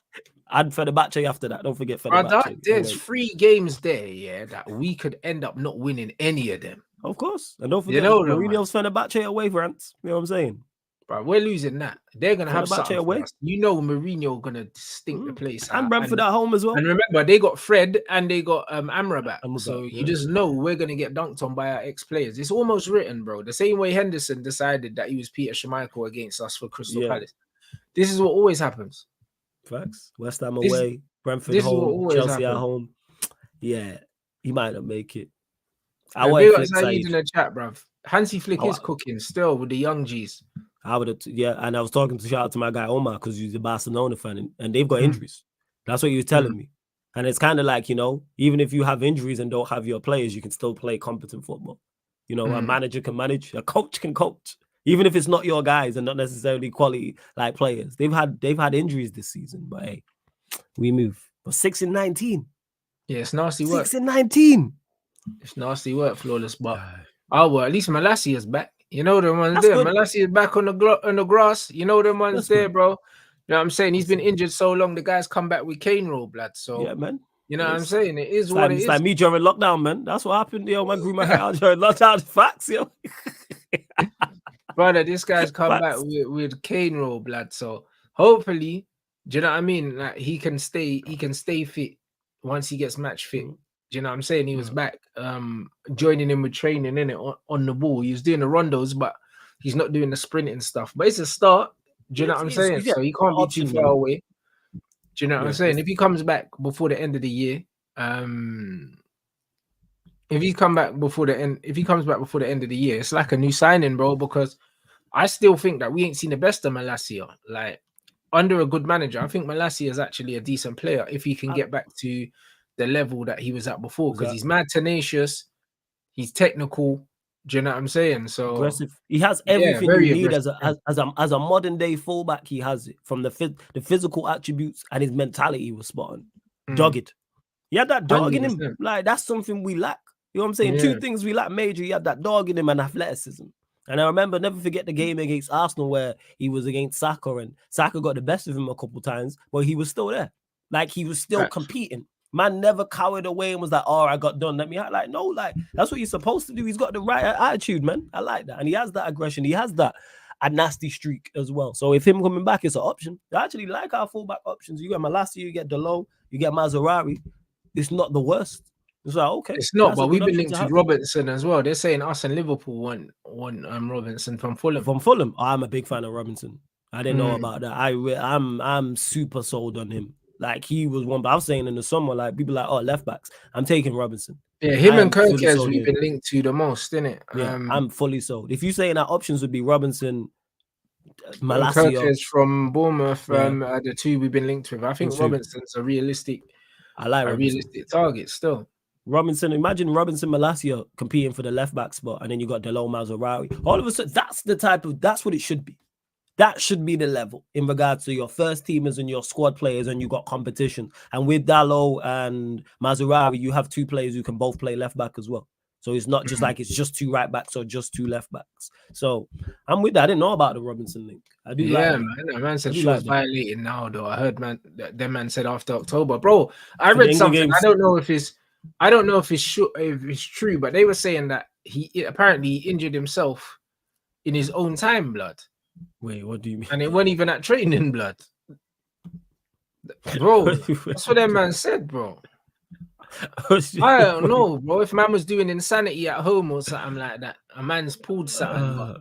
B: And Fenerbahce after that. Don't forget Fenerbahce.
A: Brother, there's 3 games there, yeah, that we could end up not winning any of them.
B: Of course. And don't forget, Mourinho's Fenerbahce away, Rants. You know what I'm saying?
A: Bro, we're losing that. They're going to have something
B: away.
A: for us. You know Mourinho going to stink the place out.
B: And Brentford at home as well.
A: And remember, they got Fred and they got Amrabat. So you just know we're going to get dunked on by our ex-players. It's almost written, bro. The same way Henderson decided that he was Peter Schmeichel against us for Crystal Palace. This is what always happens.
B: Facts. West Ham away, Brentford home, Chelsea at home. Yeah, he might not make it.
A: I want to in the chat, bruv. Hansi Flick is cooking still with the young G's.
B: I would have, and I was talking to shout out to my guy Omar because he's a Barcelona fan and they've got injuries. That's what he was telling me. And it's kind of like, you know, even if you have injuries and don't have your players, you can still play competent football. You know, a manager can manage, a coach can coach, even if it's not your guys and not necessarily quality like players. They've had injuries this season, but hey, we move. But 6 in 19.
A: Yeah, it's nasty work.
B: 6 in 19.
A: It's nasty work, Flawless. But well, at least Malacia is back. You know the ones there. Malacia is back on the grass. You know the ones there, bro. You know what I'm saying? He's been injured so long. The guy's come back with cane roll, blood. So
B: yeah, man.
A: You know what I'm saying? It is what it is.
B: It's like me during lockdown, man. That's what happened. Yo, man grew my hair out during lockdown. Facts, yo.
A: Brother, this guy's come back with cane roll, blood. So hopefully, do you know what I mean? Like he can stay fit once he gets match fit. Do you know what I'm saying? He was back joining in with training in it on the ball. He was doing the rondos, but he's not doing the sprinting stuff. But it's a start. Do you know what I'm saying? So he can't be too far away. Do you know what I'm saying? If he comes back before the end of the year, if he comes back before the end of the year, it's like a new signing, bro. Because I still think that we ain't seen the best of Malacia. Like under a good manager, I think Malacia is actually a decent player if he can get back to the level that he was at before, because he's mad tenacious, he's technical. Do you know what I'm saying? So
B: aggressive. He has everything you need as a modern day fullback. He has it from the physical attributes, and his mentality was spot on. Dogged. He had that dog 100%. In him. Like that's something we lack. You know what I'm saying? Yeah. 2 things we lack major. He had that dog in him and athleticism. And I remember, never forget the game against Arsenal where he was against Saka, and Saka got the best of him a couple times, but he was still there. Like he was still competing. Man never cowered away and was like, "Oh, I got done. Let me out." Like, no, like that's what you're supposed to do. He's got the right attitude, man. I like that, and he has that aggression. He has that a nasty streak as well. So if him coming back is an option, I actually like our fullback options. You get Malacia, you get Delo, you get Mazarari. It's not the worst. It's like okay,
A: it's not. But we've been linked to Robertson as well. They're saying us and Liverpool want Robinson from Fulham.
B: From Fulham, I'm a big fan of Robinson. I didn't know about that. I'm super sold on him. Like he was one, but I was saying in the summer, like people like, oh, left backs. I'm taking Robinson.
A: Yeah, him and Kirkes we've been linked to the most, innit?
B: Yeah, I'm fully sold. If you're saying that options would be Robinson, Malacia,
A: Kirkes from Bournemouth, the 2 we've been linked with. I think Robinson's a realistic.
B: I like
A: a realistic target still.
B: Robinson, imagine Robinson, Malacia competing for the left back spot, and then you got Delo Mazarawi. All of a sudden, that's what it should be. That should be the level in regards to your first teamers and your squad players, and you got competition. And with Dalot and Mazarawi, you have 2 players who can both play left back as well. So it's not just like it's just 2 right backs or just 2 left backs. So I'm with that. I didn't know about the Robinson link. I do.
A: Yeah, man said she was violating now, though. I heard man said after October, bro. I read something. I don't know if it's true, but they were saying that he apparently injured himself in his own time, blood.
B: Wait, what do you mean?
A: And it wasn't even at training, blood. Bro, that's what that man said, bro. I don't know, bro. If man was doing insanity at home or something like that, a man's pulled something. But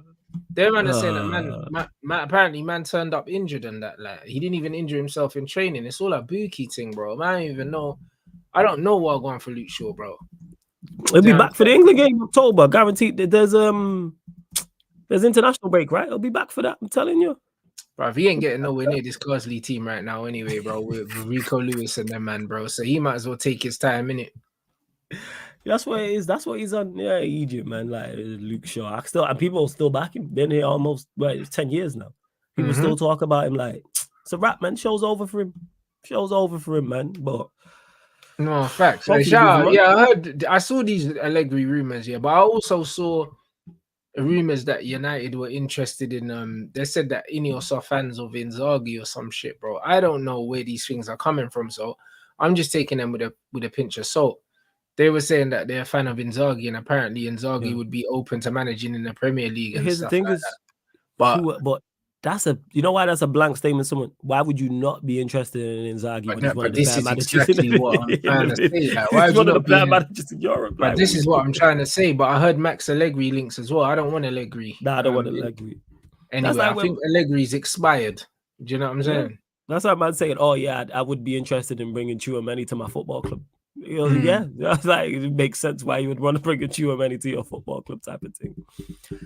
A: their man is saying that man apparently man turned up injured and that. Like he didn't even injure himself in training. It's all a bookie thing, bro. Man, I don't even know. I don't know what I'm going for Luke Shaw, bro.
B: He'll be back for the England game in October. Guaranteed. There's international break, right? He'll be back for that. I'm telling you.
A: Bro, he ain't getting nowhere near this Carsley team right now anyway, bro, with Rico Lewis and them, man, bro. So he might as well take his time, innit?
B: That's what it is. That's what he's on. Yeah, Egypt, man. Like Luke Shaw. And people still back him. Been here almost 10 years now. People still talk about him like it's a wrap, man. Show's over for him. Show's over for him, man. But
A: no facts.
B: hopefully
A: Shout
B: move him
A: out.
B: on.
A: Yeah, I saw these Allegri rumors, yeah, but I also saw rumors that United were interested in. They said that Ineos are fans of Inzaghi or some shit, bro. I don't know where these things are coming from, so I'm just taking them with a pinch of salt. They were saying that they're a fan of Inzaghi, and apparently Inzaghi would be open to managing in the Premier League and
B: Here's the
A: stuff
B: thing
A: like
B: is,
A: that.
B: but that's you know why that's a blank statement. Someone, why would you not be interested in Inzaghi when he's one of the better managers?
A: Exactly what I'm trying to say. Like, why
B: he's one of the better managers in Europe.
A: But this is what I'm trying to say. But I heard Max Allegri links as well. I don't want Allegri.
B: Nah, I don't want Allegri.
A: Anyway, like I think Allegri's expired. Do you know what I'm saying?
B: That's how I'm saying. Oh yeah, I would be interested in bringing Chouameni to my football club. Yeah, that's like it makes sense why you would want to bring a Chouameni to your football club type of thing.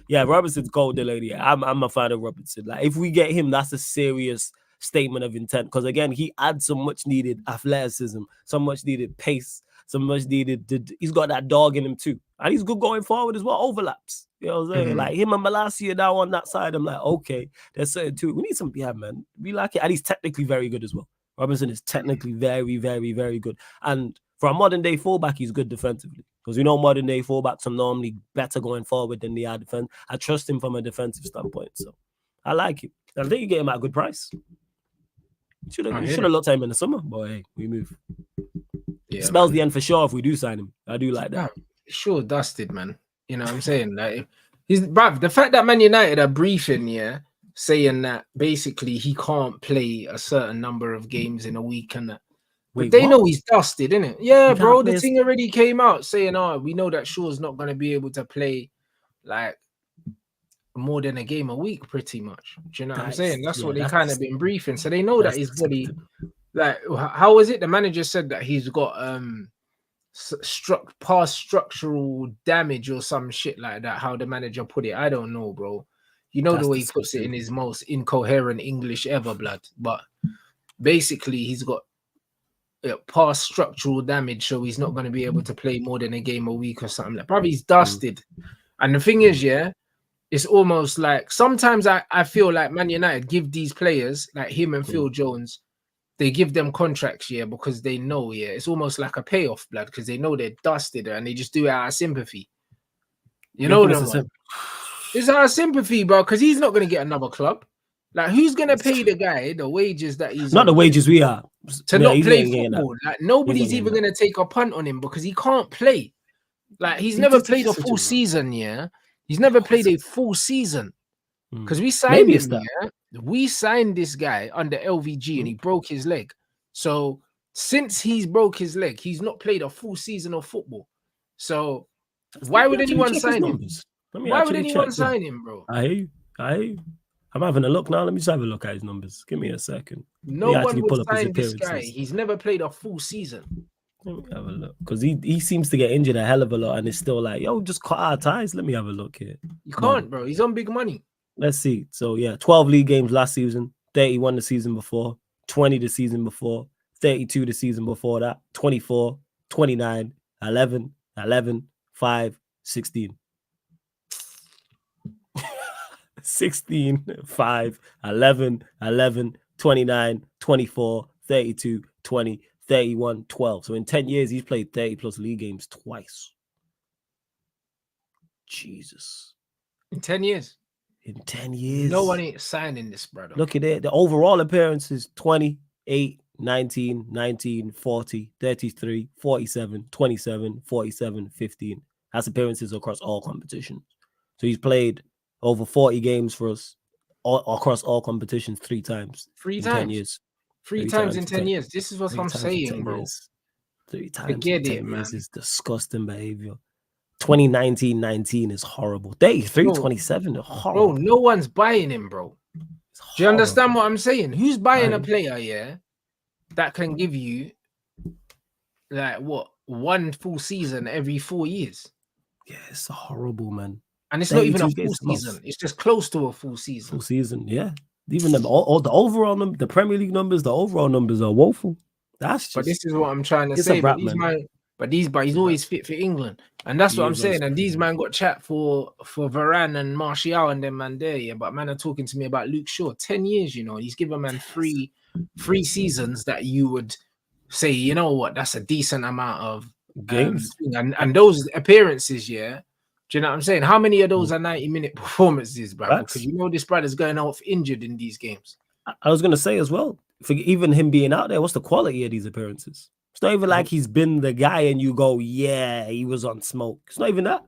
B: Yeah, Robertson's gold delayed. Yeah, I'm a fan of Robertson. Like if we get him, that's a serious statement of intent. Because again, he adds some much needed athleticism, some much needed pace, some much needed. He's got that dog in him too, and he's good going forward as well. Overlaps. You know what I'm saying? Like him and MALACIA now on that side. I'm like, okay, there's certain too. We need some, man. We like it, and he's technically very good as well. Robertson is technically very, very, very good, and for a modern day fullback, he's good defensively because we know modern day fullbacks are normally better going forward than they are defense. I trust him from a defensive standpoint, so I like him. And I think you get him at a good price. Should have looked at him in the summer, but hey, we move. Yeah, it smells the end for sure if we do sign him. I do like that.
A: Sure, dusted, man. You know what I'm saying? Like the fact that Man United are briefing, saying that basically he can't play a certain number of games in a week and that. But they know he's dusted, innit? Yeah, bro. The thing already came out saying, we know that Shaw's not going to be able to play like more than a game a week, pretty much. Do you know what I'm saying? That's what they kind of been briefing. So they know that his body, like, how was it? The manager said that he's got past structural damage or some shit like that. How the manager put it, I don't know, bro. You know the way he puts it in his most incoherent English ever, blood. But basically, he's got past structural damage, so he's not going to be able to play more than a game a week or something. Like, probably he's dusted. And the thing is, it's almost like sometimes I feel like Man United give these players like him and Phil Jones, they give them contracts, because they know, it's almost like a payoff, blood, because they know they're dusted and they just do it out of sympathy. You know them. It's out of sympathy, bro, because he's not going to get another club. Like, who's going to pay the guy the wages that he's
B: not the wages we are
A: to not play football? Like, nobody's even going to take a punt on him because he can't play. Like, he's never played a full season, He's never played a full season because we signed him. We signed this guy under LVG and he broke his leg. So since he's broke his leg, he's not played a full season of football. So why would anyone sign him? Why would anyone sign him, bro?
B: I'm having a look now. Let me just have a look at his numbers. Give me a second.
A: No one would sign this guy. He's never played a full season.
B: Let me have a look. Because he seems to get injured a hell of a lot and it's still like, just cut our ties. Let me have a look here.
A: You can't, bro. He's on big money.
B: Let's see. So, 12 league games last season, 31 the season before, 20 the season before, 32 the season before that, 24, 29, 11, 5, 16. 16, 5, 11, 29, 24, 32, 20, 31, 12. So in 10 years, he's played 30 plus league games twice. Jesus.
A: In 10 years?
B: In 10 years.
A: No one ain't signing this, brother.
B: Look at it. The overall appearances, 28, 19, 19, 40, 33, 47, 27, 47, 15. That's appearances across all competitions. So he's played over 40 games for us across all competitions 3 times.
A: 3 times?
B: 10 years.
A: 3 times in 10 years. This is what I'm saying, bro.
B: 3 times in 10 years is disgusting behavior. 2019-19 is horrible. 33-27 is horrible.
A: Bro, no one's buying him, bro. Do you understand what I'm saying? Who's buying a player, that can give you like what, 1 full season every 4 years?
B: Yeah, it's horrible, man.
A: And it's not even a full season. It's just close to a full season.
B: Full season, yeah. Even all the overall numbers, the Premier League numbers, the overall numbers are woeful. That's just.
A: But this is what I'm trying to say. But but he's always fit for England, and that's what I'm saying. And these man got chat for Varane and Martial and them man there, yeah. But man are talking to me about Luke Shaw, 10 years, you know. He's given man three seasons that you would say, you know what, that's a decent amount of
B: games,
A: and those appearances, yeah. Do you know what I'm saying? How many of those are 90-minute performances, bro? Because you know this brother's going off injured in these games.
B: I was gonna say as well, for even him being out there, what's the quality of these appearances? It's not even like he's been the guy and you go, yeah, he was on smoke. It's not even that.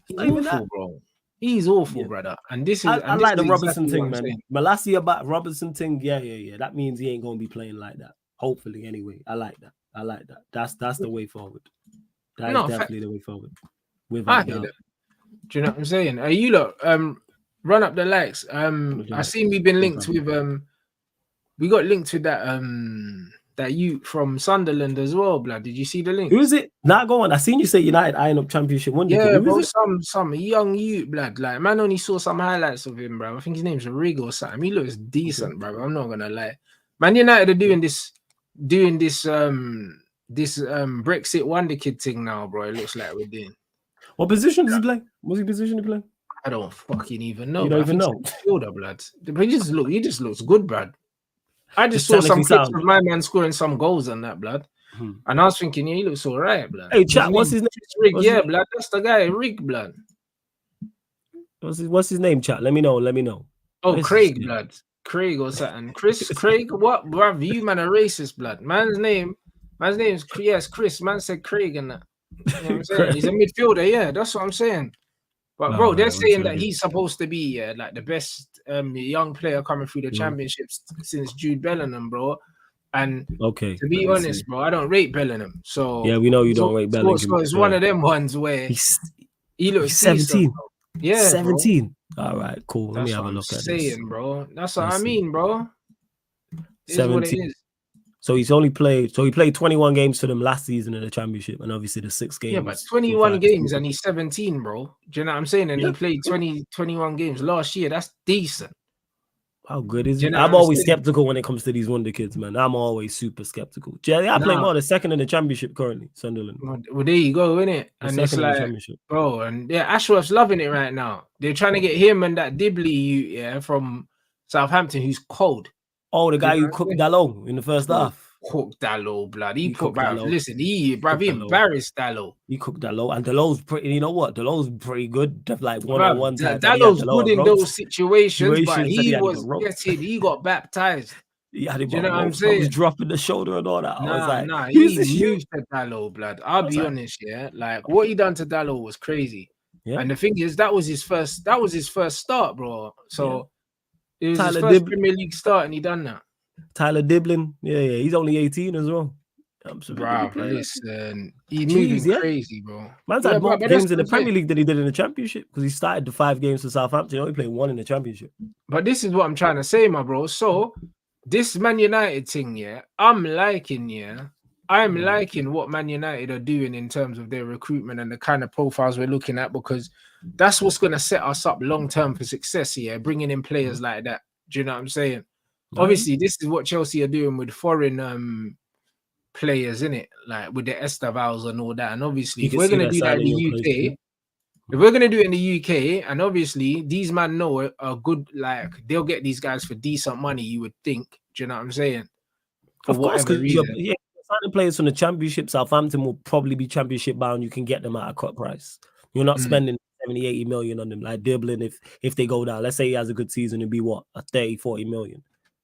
A: He's awful, bro. He's awful, brother. And this is
B: I like the Robertson
A: exactly
B: thing, man. Malacia back, Robertson thing, yeah. That means he ain't gonna be playing like that. Hopefully, anyway. I like that. That's the way forward. That is definitely the way forward.
A: I hear that. Do you know what I'm saying? You look, run up the likes. I seen we've been linked with we got linked with that youth from Sunderland as well, blood. Did you see the link?
B: Who is it? Not going. I seen you say United eyeing up Championship WONDERKID.
A: Yeah, bro, some young youth, blood. Like, man only saw some highlights of him, bro. I think his name's Rig or something. He looks decent, bro. I'm not gonna lie. Man United are doing this Brexit WONDERKID thing now, bro. It looks like we're doing.
B: What position does he play? What's he position to play?
A: I don't fucking even know.
B: You don't even know.
A: Fielder, blood. But he just looks good, blood. I just saw some clips of my man scoring some goals on that, blood. And I was thinking, yeah, he looks all right, blood.
B: Hey, chat, what's his name?
A: Rig, blood. That's the guy, Rig, blood.
B: What's his name, chat? Let me know.
A: Oh, Craig, blood. Craig or something. Craig, what, bruv? You man are racist, blood. Man's name is Chris. Man said Craig and that. You know what I'm saying? He's a midfielder, yeah. That's what I'm saying. But bro, they're saying that he's supposed to be like the best young player coming through the championships since Jude Bellingham, bro. And to be honest, bro, I don't rate Bellingham. So
B: yeah, we know you don't rate Bellingham.
A: So it's one of them ones where he looks 17. Yeah,
B: 17. Bro. All right, cool. Let me have a look at
A: this. Bro. That's what I mean, bro.
B: 17. So he played 21 games for them last season in the championship, and obviously the 6 games.
A: Yeah, but 21 games and he's 17, bro. Do you know what I'm saying? And he played 21 games last year. That's decent.
B: How good is he? I'm always skeptical when it comes to these WONDERKIDs, man. I'm always super skeptical. I play more the second in the championship currently, Sunderland.
A: Well, there you go, innit? And it's like, bro, and yeah, Ashworth's loving it right now. They're trying to get him and that Dibley, from Southampton, who's cold.
B: Oh, the guy who cooked Dalot in the first half.
A: Cooked Dalot, blood. He cooked Dalot. Listen, he embarrassed Dalot.
B: He cooked Dalot, and Dalot's pretty. You know what? Dalot's pretty good. Like one-on-one.
A: Dalot's good in those situations, but he got baptized.
B: Yeah, you
A: know what I'm saying?
B: He was dropping the shoulder and all that. I was like,
A: he moved to Dalot, blood. I'll be honest, yeah. Like what he done to Dalot was crazy. Yeah. And the thing is, that was his first start, bro. So it was his first Premier League start, and he done that.
B: Tyler Diblin, yeah, he's only 18 as well.
A: Bro, listen, he's moving crazy, bro.
B: Man's had more games in the Premier League than he did in the Championship because he started the 5 games for Southampton. He only played 1 in the Championship.
A: But this is what I'm trying to say, my bro. So this Man United thing, yeah, I'm liking what Man United are doing in terms of their recruitment and the kind of profiles we're looking at, because that's what's going to set us up long term for success here, bringing in players like that. Do you know what I'm saying? Obviously, this is what Chelsea are doing with foreign players, innit? Like with the Estavals and all that. And obviously, if we're going to do that in the UK, and obviously these men know are good, like they'll get these guys for decent money, you would think. Do you know what I'm saying?
B: For whatever reason. Yeah, signing players from the Championship, Southampton will probably be Championship bound. You can get them at a cut price. You're not spending 70, 80 million on them. Like Diblin, if they go down, let's say he has a good season, it'd be what, a 30, 40 million.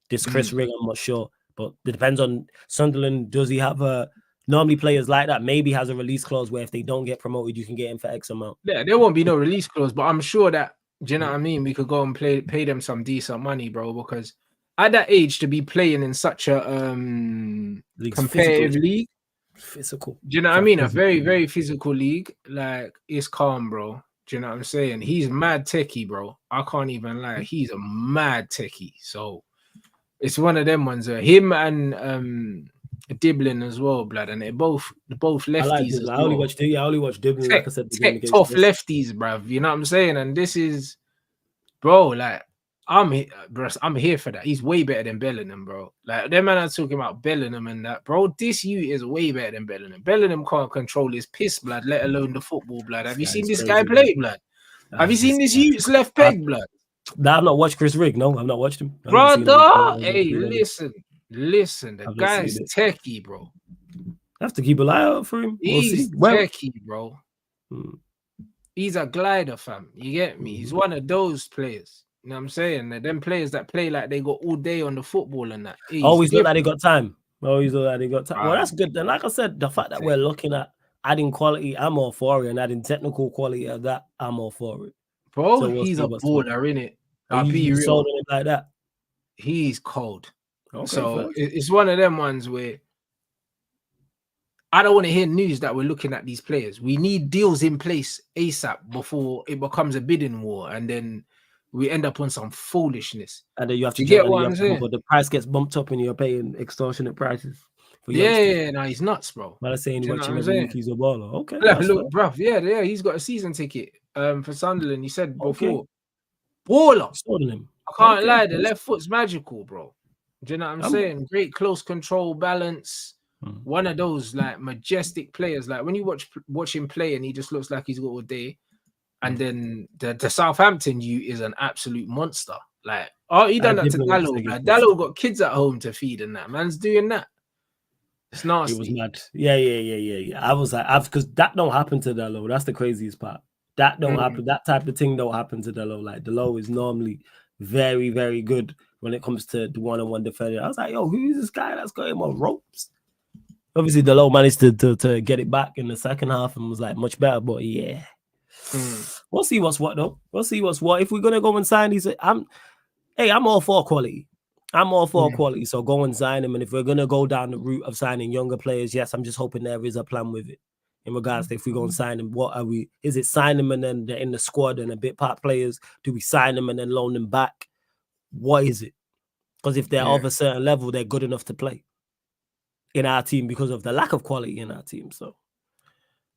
B: This Chris Ring, I'm not sure, but it depends on Sunderland. Does he have normally players like that? Maybe has a release clause where if they don't get promoted, you can get him for X amount.
A: Yeah, there won't be no release clause, but I'm sure that, do you know what I mean? We could go and pay them some decent money, bro, because at that age to be playing in such a competitive league,
B: physical.
A: Do you know what I mean? A very, very physical league, like it's calm, bro. Do you know what I'm saying? He's mad techie, bro. I can't even lie. He's a mad techie. So it's one of them ones. Him and Diblin as well, blood, and they're both lefties.
B: I only watch Diblin. Like I said,
A: tough lefties, bruv. You know what I'm saying? And this is, bro, like I'm here for that. He's way better than Bellingham, bro. Like them man are talking about Bellingham and that, bro. This you is way better than Bellingham. Bellingham can't control his piss blood, let alone the football blood. Have you seen this guy play, blood? Have you seen this youth's left peg, blood?
B: I've not watched Chris Rigg. No, I've not watched him.
A: Brother, hey, listen. The guy's techie, bro.
B: I have to keep an eye out for him.
A: He's techie, bro. He's a glider, fam. You get me? He's one of those players. You know what I'm saying? Them players that play like they got all day on the football and that.
B: Always look like they got time. Well, that's good. Then, like I said, the fact that we're looking at adding quality, I'm all for it, and adding technical quality of that, I'm all for it.
A: Bro, so he's a baller, innit? I'll be real.
B: Sold on him like that.
A: He's cold.
B: Okay,
A: so it's one of them ones where I don't want to hear news that we're looking at these players. We need deals in place ASAP before it becomes a bidding war, and then we end up on some foolishness.
B: And then you have to get what I'm saying. The price gets bumped up and you're paying extortionate prices.
A: No, he's nuts, bro.
B: But I'm saying he's a baller. Okay.
A: Look, bro, yeah, he's got a season ticket for Sunderland. He said before. Baller. I can't lie, the left foot's magical, bro. Do you know what I'm saying? Great close control, balance. One of those like majestic players. Like when you watch him play and he just looks like he's got all day. And then the Southampton is an absolute monster. Like, he done that to Dallo. Like, Dallo got kids at home to feed and that. Man's doing that. It's nasty.
B: It was mad. Yeah. I was like, because that don't happen to Dallo. That's the craziest part. That don't happen. That type of thing don't happen to Dallo. Like, Dallo is normally very, very good when it comes to the one-on-one defender. I was like, yo, who is this guy that's got him on ropes? Obviously, Dallo managed to get it back in the second half and was like much better. But yeah. We'll see what's what though. We'll see what's what. If we're gonna go and sign these, I'm all for quality. I'm all for quality. So go and sign him. And if we're gonna go down the route of signing younger players, yes, I'm just hoping there is a plan with it. In regards to if we go and sign them, what are we? Is it sign them and then they're in the squad and a bit part players? Do we sign them and then loan them back? What is it? Because if they're of a certain level, they're good enough to play in our team because of the lack of quality in our team. So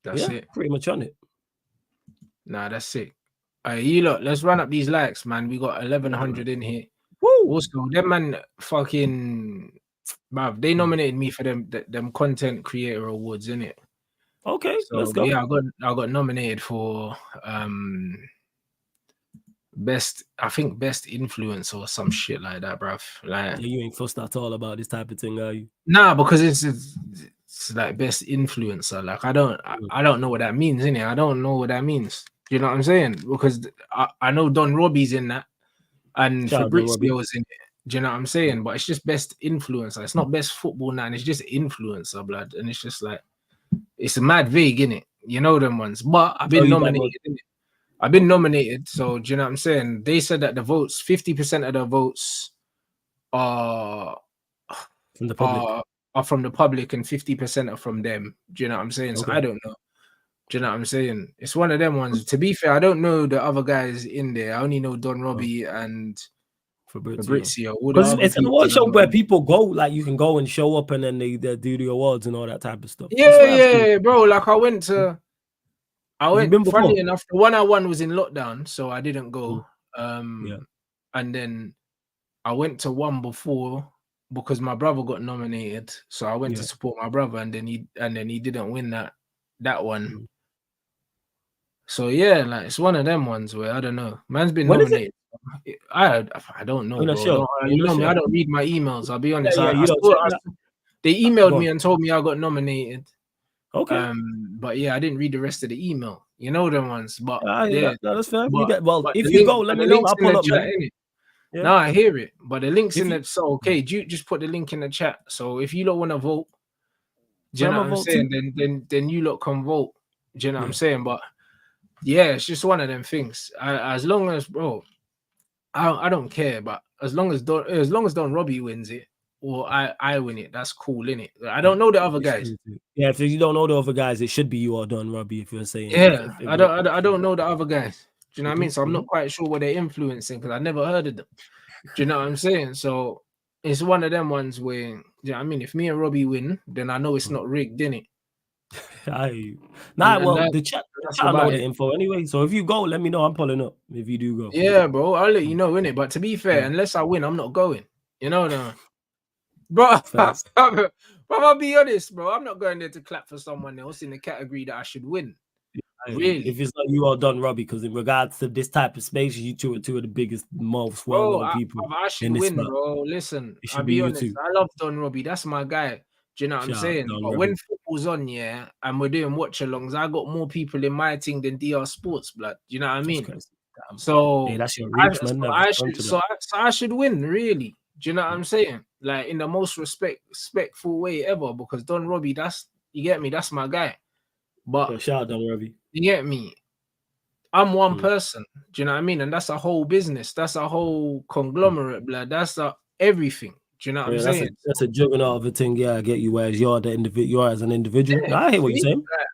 A: that's it.
B: Pretty much on it.
A: Nah, that's sick. You lot, let's run up these likes, man. We got 1,100 in here.
B: Woo!
A: Also, them man fucking, bruv, they nominated me for them content creator awards, innit?
B: Okay,
A: so,
B: let's go.
A: Yeah, I got nominated for best influence or some shit like that, bruv. Like,
B: you ain't fussed at all about this type of thing, are you?
A: Nah, because it's like best influencer. Like I don't know what that means, innit? I don't know what that means. You know what I'm saying? Because I know Don Robbie's in that and Fabrizio's in it. Do you know what I'm saying? But it's just best influencer. It's not best football now, it's just influencer, blood. And it's just like it's a mad vague, innit? You know them ones. But I've been nominated, innit? I've been nominated, so do you know what I'm saying? They said that the votes, 50% of the votes are
B: from the public.
A: Are from the public and 50% are from them. Do you know what I'm saying? So I don't know. Do you know what I'm saying? It's one of them ones. To be fair, I don't know the other guys in there. I only know Don Robbie and Fabrizio.
B: Because it's an award show where people go, like you can go and show up and then they do the awards and all that type of stuff.
A: Yeah, bro. Like I went, funny enough, the one I won was in lockdown, so I didn't go. And then I went to one before because my brother got nominated, so I went to support my brother, and then he didn't win that one. So yeah, like it's one of them ones where I don't know. Man's been nominated. I don't know. Bro. You know me, I don't read my emails. I'll be honest. They emailed me and told me I got nominated.
B: Okay.
A: But yeah, I didn't read the rest of the email. You know them ones. But
B: that's fair. If you go, let me know. I'll pull up, man.
A: Yeah. No, I hear it, but the link's in the so okay. Just put the link in the chat. So if you don't want to vote, do you know what I'm saying? Then you lot can vote. Do you know what I'm saying? But yeah, it's just one of them things. As long as I don't care. But as long as Don Robbie wins it or I win it, that's cool, innit? I don't know the other guys.
B: Yeah, if you don't know the other guys, it should be you or Don Robbie. If you're saying
A: I don't know the other guys. Do you know what I mean? So I'm not quite sure what they're influencing because I never heard of them. Do you know what I'm saying? So it's one of them ones where, you know what I mean? If me and Robbie win, then I know it's not rigged, innit?
B: The chat
A: That's
B: I know
A: about
B: the
A: it.
B: info anyway. So if you go, let me know. I'm pulling up if you do go.
A: Yeah, bro. I'll let you know, innit? But to be fair, unless I win, I'm not going. You know, no. Bro, I'll be honest, bro. I'm not going there to clap for someone else in the category that I should win. Really?
B: If it's not you or Don Robbie, because in regards to this type of space, you two are two of the biggest, most well-known people
A: I should
B: in this
A: win,
B: spot.
A: bro. Listen,
B: It
A: I'll
B: should
A: be
B: be you
A: honest.
B: two.
A: I love Don Robbie. That's my guy. Do you know what I'm
B: Shout out
A: saying?
B: Don
A: But
B: Robbie.
A: when football's on, yeah, and we're doing watch-alongs, I got more people in my team than DR Sports, blood. Do you know what I mean? So
B: hey, that's your reach, man.
A: I should win, really. Do you know what I'm saying? Like in the most respectful way ever, because Don Robbie, you get me, that's my guy. But
B: shout out Don Robbie.
A: You get me? I'm one person. Do you know what I mean? And that's a whole business. That's a whole conglomerate, blood. That's everything. Do you know what I'm saying?
B: That's a juggernaut of a thing. Yeah, I get you. Whereas you're the individual. You're as an individual.
A: Yeah,
B: I hear what you're saying.
A: Like,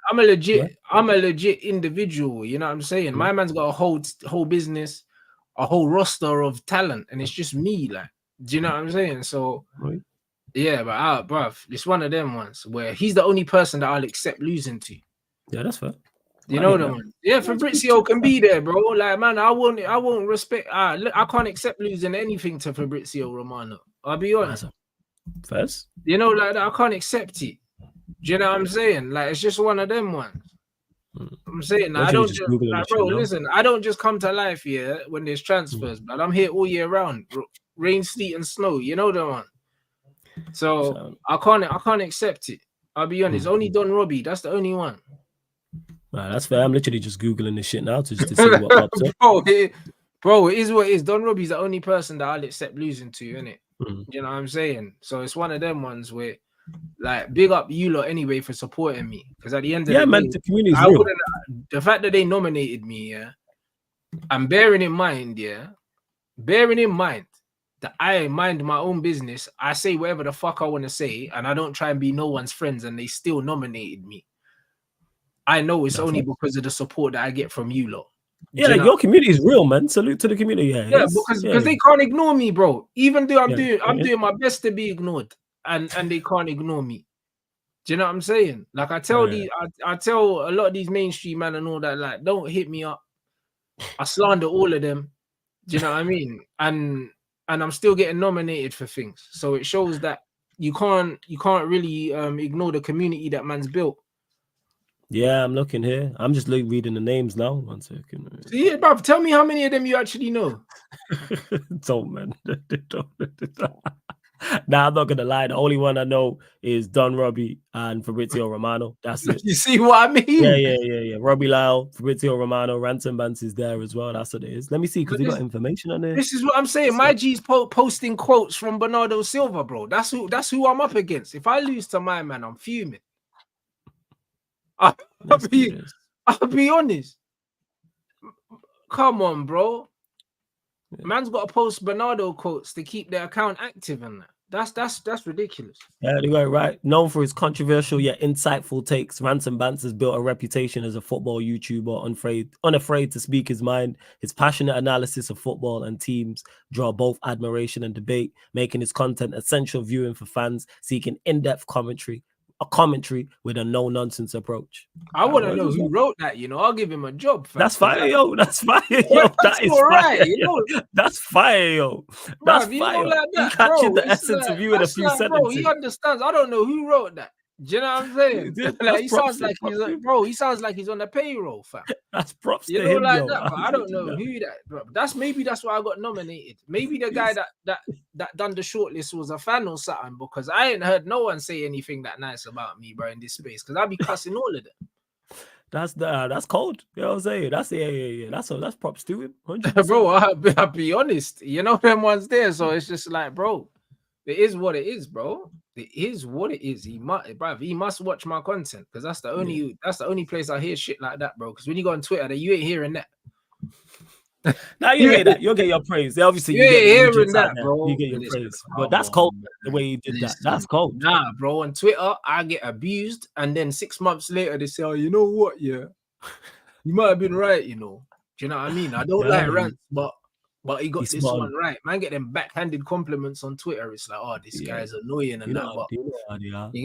A: I'm a legit individual. You know what I'm saying? My man's got a whole business, a whole roster of talent, and it's just me. Like, do you know what I'm saying? So, yeah, but bruv, it's one of them ones where he's the only person that I'll accept losing to.
B: Yeah, that's fair.
A: You know the one. Yeah, Fabrizio can be there, bro. Like, man, I won't respect. I can't accept losing anything to Fabrizio Romano. I'll be honest.
B: First,
A: you know, like that, I can't accept it. Do you know what I'm saying? Like, it's just one of them ones. I'm saying, like, I don't just like, bro. Listen, I don't just come to life here when there's transfers, but I'm here all year round, bro. Rain, sleet, and snow. You know the one. So I can't accept it. I'll be honest. Only Don Robbie. That's the only one.
B: Right, that's fair. I'm literally just Googling this shit now to see what pops up.
A: Bro, it is what it is. Don Robbie's the only person that I'll accept losing to, innit? You know what I'm saying? So it's one of them ones where, like, big up you lot anyway for supporting me. Because at the end of the day,
B: man, the community's real.
A: The fact that they nominated me, yeah, and bearing in mind that I mind my own business, I say whatever the fuck I want to say, and I don't try and be no one's friends, and they still nominated me. I know it's only because of the support that I get from you lot.
B: Yeah, like, your community is real, man. Salute to the community.
A: Yeah, because they can't ignore me, bro. Even though I'm doing my best to be ignored, and they can't ignore me. Do you know what I'm saying? Like, I tell I tell a lot of these mainstream man and all that, like, don't hit me up. I slander all of them. Do you know what I mean? And I'm still getting nominated for things. So it shows that you can't really ignore the community that man's built.
B: Yeah, I'm looking here. I'm just reading the names now. 1 second.
A: See, bruv, tell me how many of them you actually know.
B: Don't, man. Nah, I'm not gonna lie. The only one I know is Don Robbie and Fabrizio Romano. That's it.
A: You see what I mean?
B: Yeah. Robbie Lyle, Fabrizio Romano, Rants and Bants is there as well. That's what it is. Let me see, because he got information on there.
A: This is what I'm saying. My G's posting quotes from Bernardo Silva, bro. That's who I'm up against. If I lose to my man, I'm fuming. I'll be honest. Come on, bro. Man's got to post Bernardo quotes to keep their account active and that. That's ridiculous.
B: Yeah, they got it right. Known for his controversial yet insightful takes, Rants and Bants has built a reputation as a football YouTuber, unafraid to speak his mind. His passionate analysis of football and teams draw both admiration and debate, making his content essential viewing for fans seeking in-depth commentary with a no-nonsense approach.
A: I want to know who wrote that, you know. I'll give him a job.
B: That's fire, yo. That's fire, yo. That is fire, yo. That's fire, yo. That's fire.
A: Like that,
B: he captured the essence of you in a few sentences.
A: Bro, he understands. I don't know who wrote that. Do you know what I'm saying? Like, he sounds like he's on the payroll, fam.
B: That's props
A: to
B: him,
A: like
B: yo.
A: that, I don't know who that, bro. That's why I got nominated. Maybe the guy that done the shortlist was a fan or something, because I ain't heard no one say anything that nice about me, bro, in this space, because I be cussing all of them.
B: That's cold. You know what I'm saying? That's props to him. 100%.
A: Bro, I'll be honest. You know them ones there, so it's just like, bro, it is what it is, bro. It is what it is. He must watch my content, because that's the only place I hear shit like that, bro. Because when you go on Twitter, you ain't hearing that.
B: Now you hear that, you'll get your praise. Obviously,
A: you ain't hearing that, bro.
B: You get your praise, but that's cold. The way you did that, that's cold.
A: Nah, bro. On Twitter, I get abused, and then 6 months later, they say, "Oh, you know what? Yeah, you might have been right. You know, do you know what I mean? I don't like rants, but he got this one right. Man, get them backhanded compliments on Twitter. It's like, oh, this guy's annoying and that. But you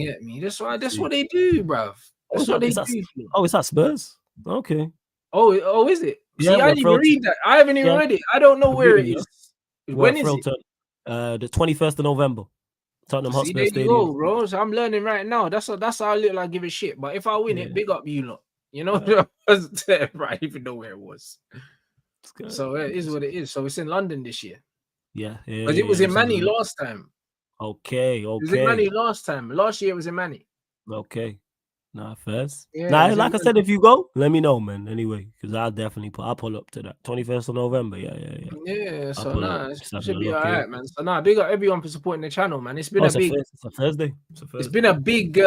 A: get me? That's what they do, bruv. That's what they do.
B: Oh, it's at Spurs. Okay.
A: Oh, is it?
B: Yeah,
A: See, I
B: we're
A: didn't even
B: thrilled.
A: read that. I haven't even
B: Yeah,
A: read it. I don't know where it
B: yeah.
A: is.
B: We're
A: When is
B: thrilled
A: it?
B: to the 21st of November, Tottenham
A: See,
B: Hotspur
A: there you
B: Stadium.
A: go, bro. So I'm learning right now. That's how little I give a shit. But if I win it,
B: Yeah.
A: big up you lot. You know,
B: Yeah.
A: right? Even know where it was.
B: It's good.
A: So it is what it is. So it's in London this year.
B: Yeah,
A: Because it was in Manny last time.
B: Okay,
A: It was in Manny
B: okay,
A: last time. Last year it was in Manny.
B: okay. Nah, first.
A: Yeah, it
B: Nah,
A: was in
B: like I
A: Manny.
B: said, if you go, let me know, man. Anyway, because I'll pull up to that 21st of November. Yeah.
A: Yeah, so
B: pull up.
A: it
B: Just having
A: should
B: a
A: be
B: look
A: all
B: here.
A: right, man. So big up everyone for supporting the channel, man. It's been
B: Oh,
A: a big.
B: it's a Thursday.
A: It's been a big.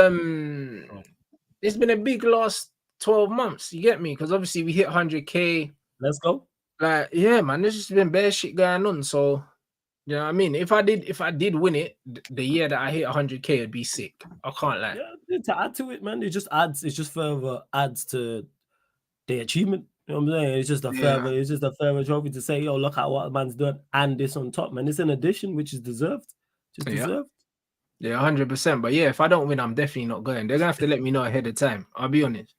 A: It's been a big last 12 months. You get me? Because obviously we hit 100K.
B: Let's go.
A: Like, yeah, man. There's just been bare shit going on. So, you know what I mean? If I did win it, the year that I hit 100K, it'd be sick. I can't lie.
B: Yeah, to add to it, man. It just further adds to the achievement. You know what I'm saying? It's just a further trophy to say, yo, look at what man's done, and this on top, man. It's an addition which is deserved. Deserved.
A: Yeah, 100%. But yeah, if I don't win, I'm definitely not going. They're gonna have to let me know ahead of time. I'll be honest.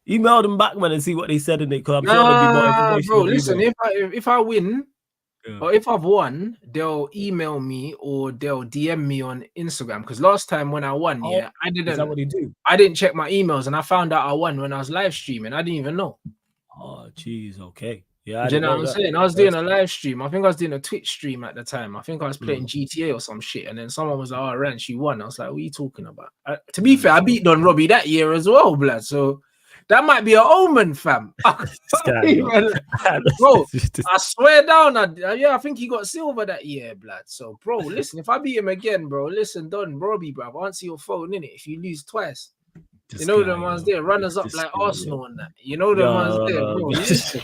B: Email them back, man, and see what they said in it, because I'm sure there'll be more information.
A: Bro, listen, if I win,
B: Yeah.
A: or if I've won, they'll email me or they'll DM me on Instagram. Because last time when I won, I
B: is that what they do?
A: I didn't check my emails and I found out I won when I was live streaming. I didn't even know.
B: Oh, jeez, okay. Yeah,
A: Do you know what I'm saying? I was doing a live stream. I think I was doing a Twitch stream at the time. I think I was playing GTA or some shit. And then someone was like, "Oh, Rants, you won." I was like, "What are you talking about?" To be fair, I beat Don Robbie that year as well, blood. So that might be an omen, fam. Bro, I swear down. I think he got silver that year, blood. So, bro, listen, if I beat him again, bro, listen, Don Robbie, bro, I answer your phone, innit? If you lose twice. You know the ones there, runners up like Arsenal and that. You know the ones there, bro. Listen.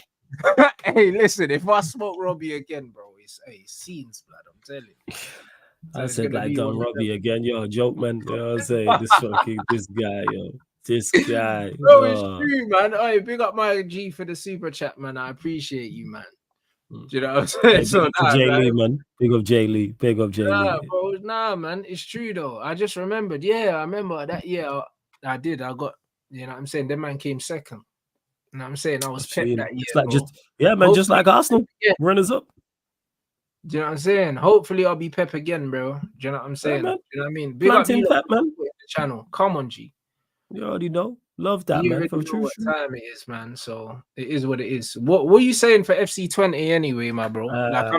A: Hey, listen, if I smoke Robbie again, bro, it's scenes, blood. I'm telling you. So
B: I said like Don Robbie again, yo, a joke, man. You know what I'm saying? This guy, yo. This guy.
A: Bro, it's true, man. Hey, big up my G for the super chat, man. I appreciate you, man. Do you know what I'm saying?
B: Hey,
A: so
B: Jay Lee, man. Big up Jay Lee. Big up Jay Lee.
A: Bro, nah, man. It's true though. I just remembered. Yeah, I remember that year. I got. You know what I'm saying? That man came second. You know what I'm saying? I was Pep that year.
B: It's like just like Arsenal. Runners up.
A: Do you know what I'm saying? Hopefully I'll be Pep again, bro. Do you know what I'm saying?
B: Yeah,
A: you know what I mean?
B: Big up Pep, man.
A: The channel. Come on, G.
B: You already know. Love that, man. For true.
A: What time it is, man. So it is what it is. What are you saying for FC Twente anyway, my bro? Like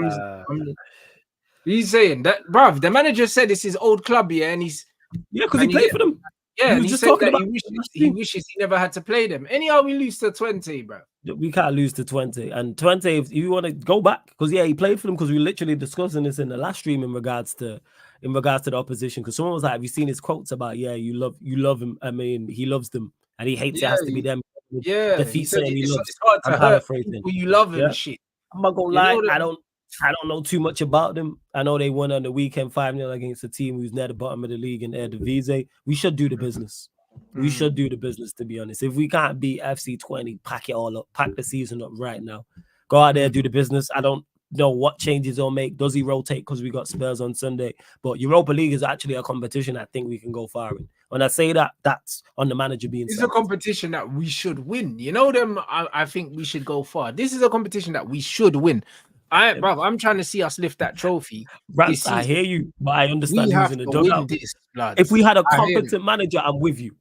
A: he's saying that, bruv. The manager said it's his old club, and he's
B: because he played for them.
A: Yeah, and he said that he wishes he never had to play them. Anyhow, we lose to Twente, bro.
B: We can't lose to Twente. And Twente, if you want to go back, because he played for them, because we literally discussing this in the last stream in regards to the opposition. Because someone was like, "Have you seen his quotes about you love him? I mean, he loves them, and he hates it has to be them."
A: Yeah,
B: the feet saying he loves.
A: It's hard to hurt people you love and shit.
B: I'm not gonna lie, I don't know too much about them. I know they won on the weekend 5-0 against a team who's near the bottom of the league in Eredivisie. We should do the business. We should do the business, to be honest. If we can't beat FC Twente, pack it all up, pack the season up right now. Go out there, do the business. I don't know what changes he'll make. Does he rotate because we got Spurs on Sunday? But Europa League is actually a competition I think we can go far in. When I say that, that's on the manager being
A: It's a competition that we should win. You know them, I think we should go far. This is a competition that we should win. Bro, I'm trying to see us lift that trophy.
B: Rants, I hear you, but I understand who's in the dugout. If we had a competent manager, I'm with you.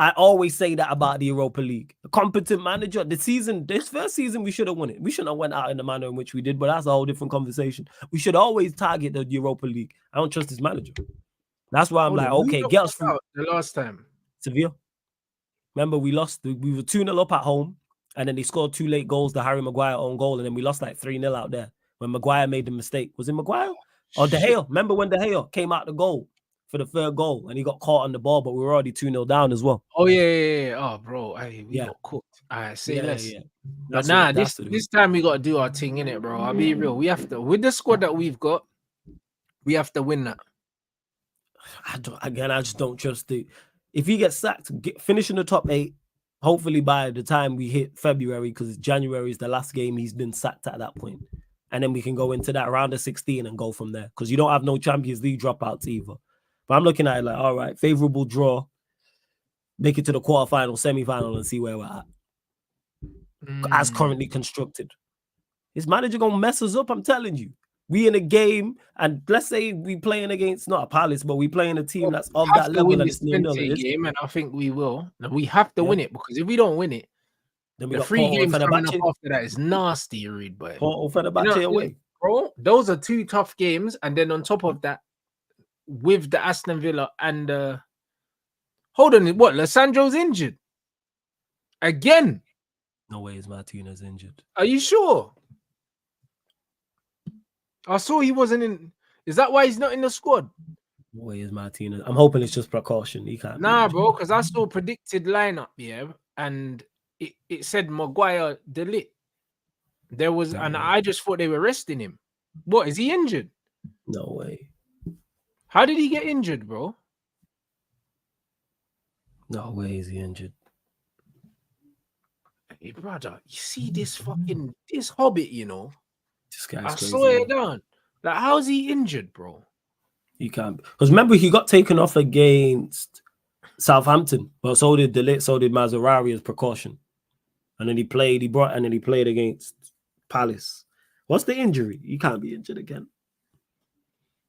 B: I always say that about the Europa League. A competent manager, this first season, we should have won it. We shouldn't have went out in the manner in which we did, but that's a whole different conversation. We should always target the Europa League. I don't trust this manager. That's why I'm like, okay, get us through.
A: The last time.
B: Sevilla. Remember, we lost. We were 2-0 up at home, and then they scored 2 late goals, the Harry Maguire own goal, and then we lost like 3-0 out there when Maguire made the mistake. Was it Maguire? Or De Gea? Remember when De Gea came out the goal for the third goal and he got caught on the ball, but we were already 2-0 down as well.
A: Oh, yeah. Oh, bro. We got cooked. I say less. Yeah. But this time we got to do our thing, innit, bro? I'll be real. We have to, with the squad that we've got, we have to win that.
B: I just don't trust it. If he gets sacked, finish in the top 8, hopefully by the time we hit February, because January is the last game he's been sacked at that point. And then we can go into that round of 16 and go from there. Because you don't have no Champions League dropouts either. But I'm looking at it like, all right, favorable draw. Make it to the quarterfinal, semi-final, and see where we're at. as currently constructed. His manager gonna mess us up. I'm telling you. We in a game, and let's say we playing against not a Palace, but we playing a team that's of that level
A: win
B: and
A: this
B: it's 0-0.
A: game, and I think we will. Now, we have to win it, because if we don't win it,
B: then we
A: the
B: got
A: 3
B: Porto and
A: games coming up
B: Fenerbahce.
A: after that is nasty, Reed. But
B: Porto, Fenerbahce away.
A: bro, those are 2 tough games, and then on top of that, with the Aston Villa and hold on, what? Lissandro's injured again.
B: No way is Martinez injured.
A: Are you sure? I saw he wasn't in. Is that why he's not in the squad?
B: No way is Martinez. I'm hoping it's just precaution. He can't.
A: Nah, bro, because I saw predicted lineup, and it said Maguire, De Ligt. There was, and I just thought they were resting him. What, is he injured?
B: No way.
A: How did he get injured, bro?
B: No way is he injured.
A: Hey, brother, you see this Hobbit,
B: This guy's
A: I
B: crazy.
A: saw it down. Like, how's he injured, bro?
B: He can't. Because remember, he got taken off against Southampton, but so did De Ligt, so did Mazzarari as precaution. And then he played against Palace. What's the injury? He can't be injured again.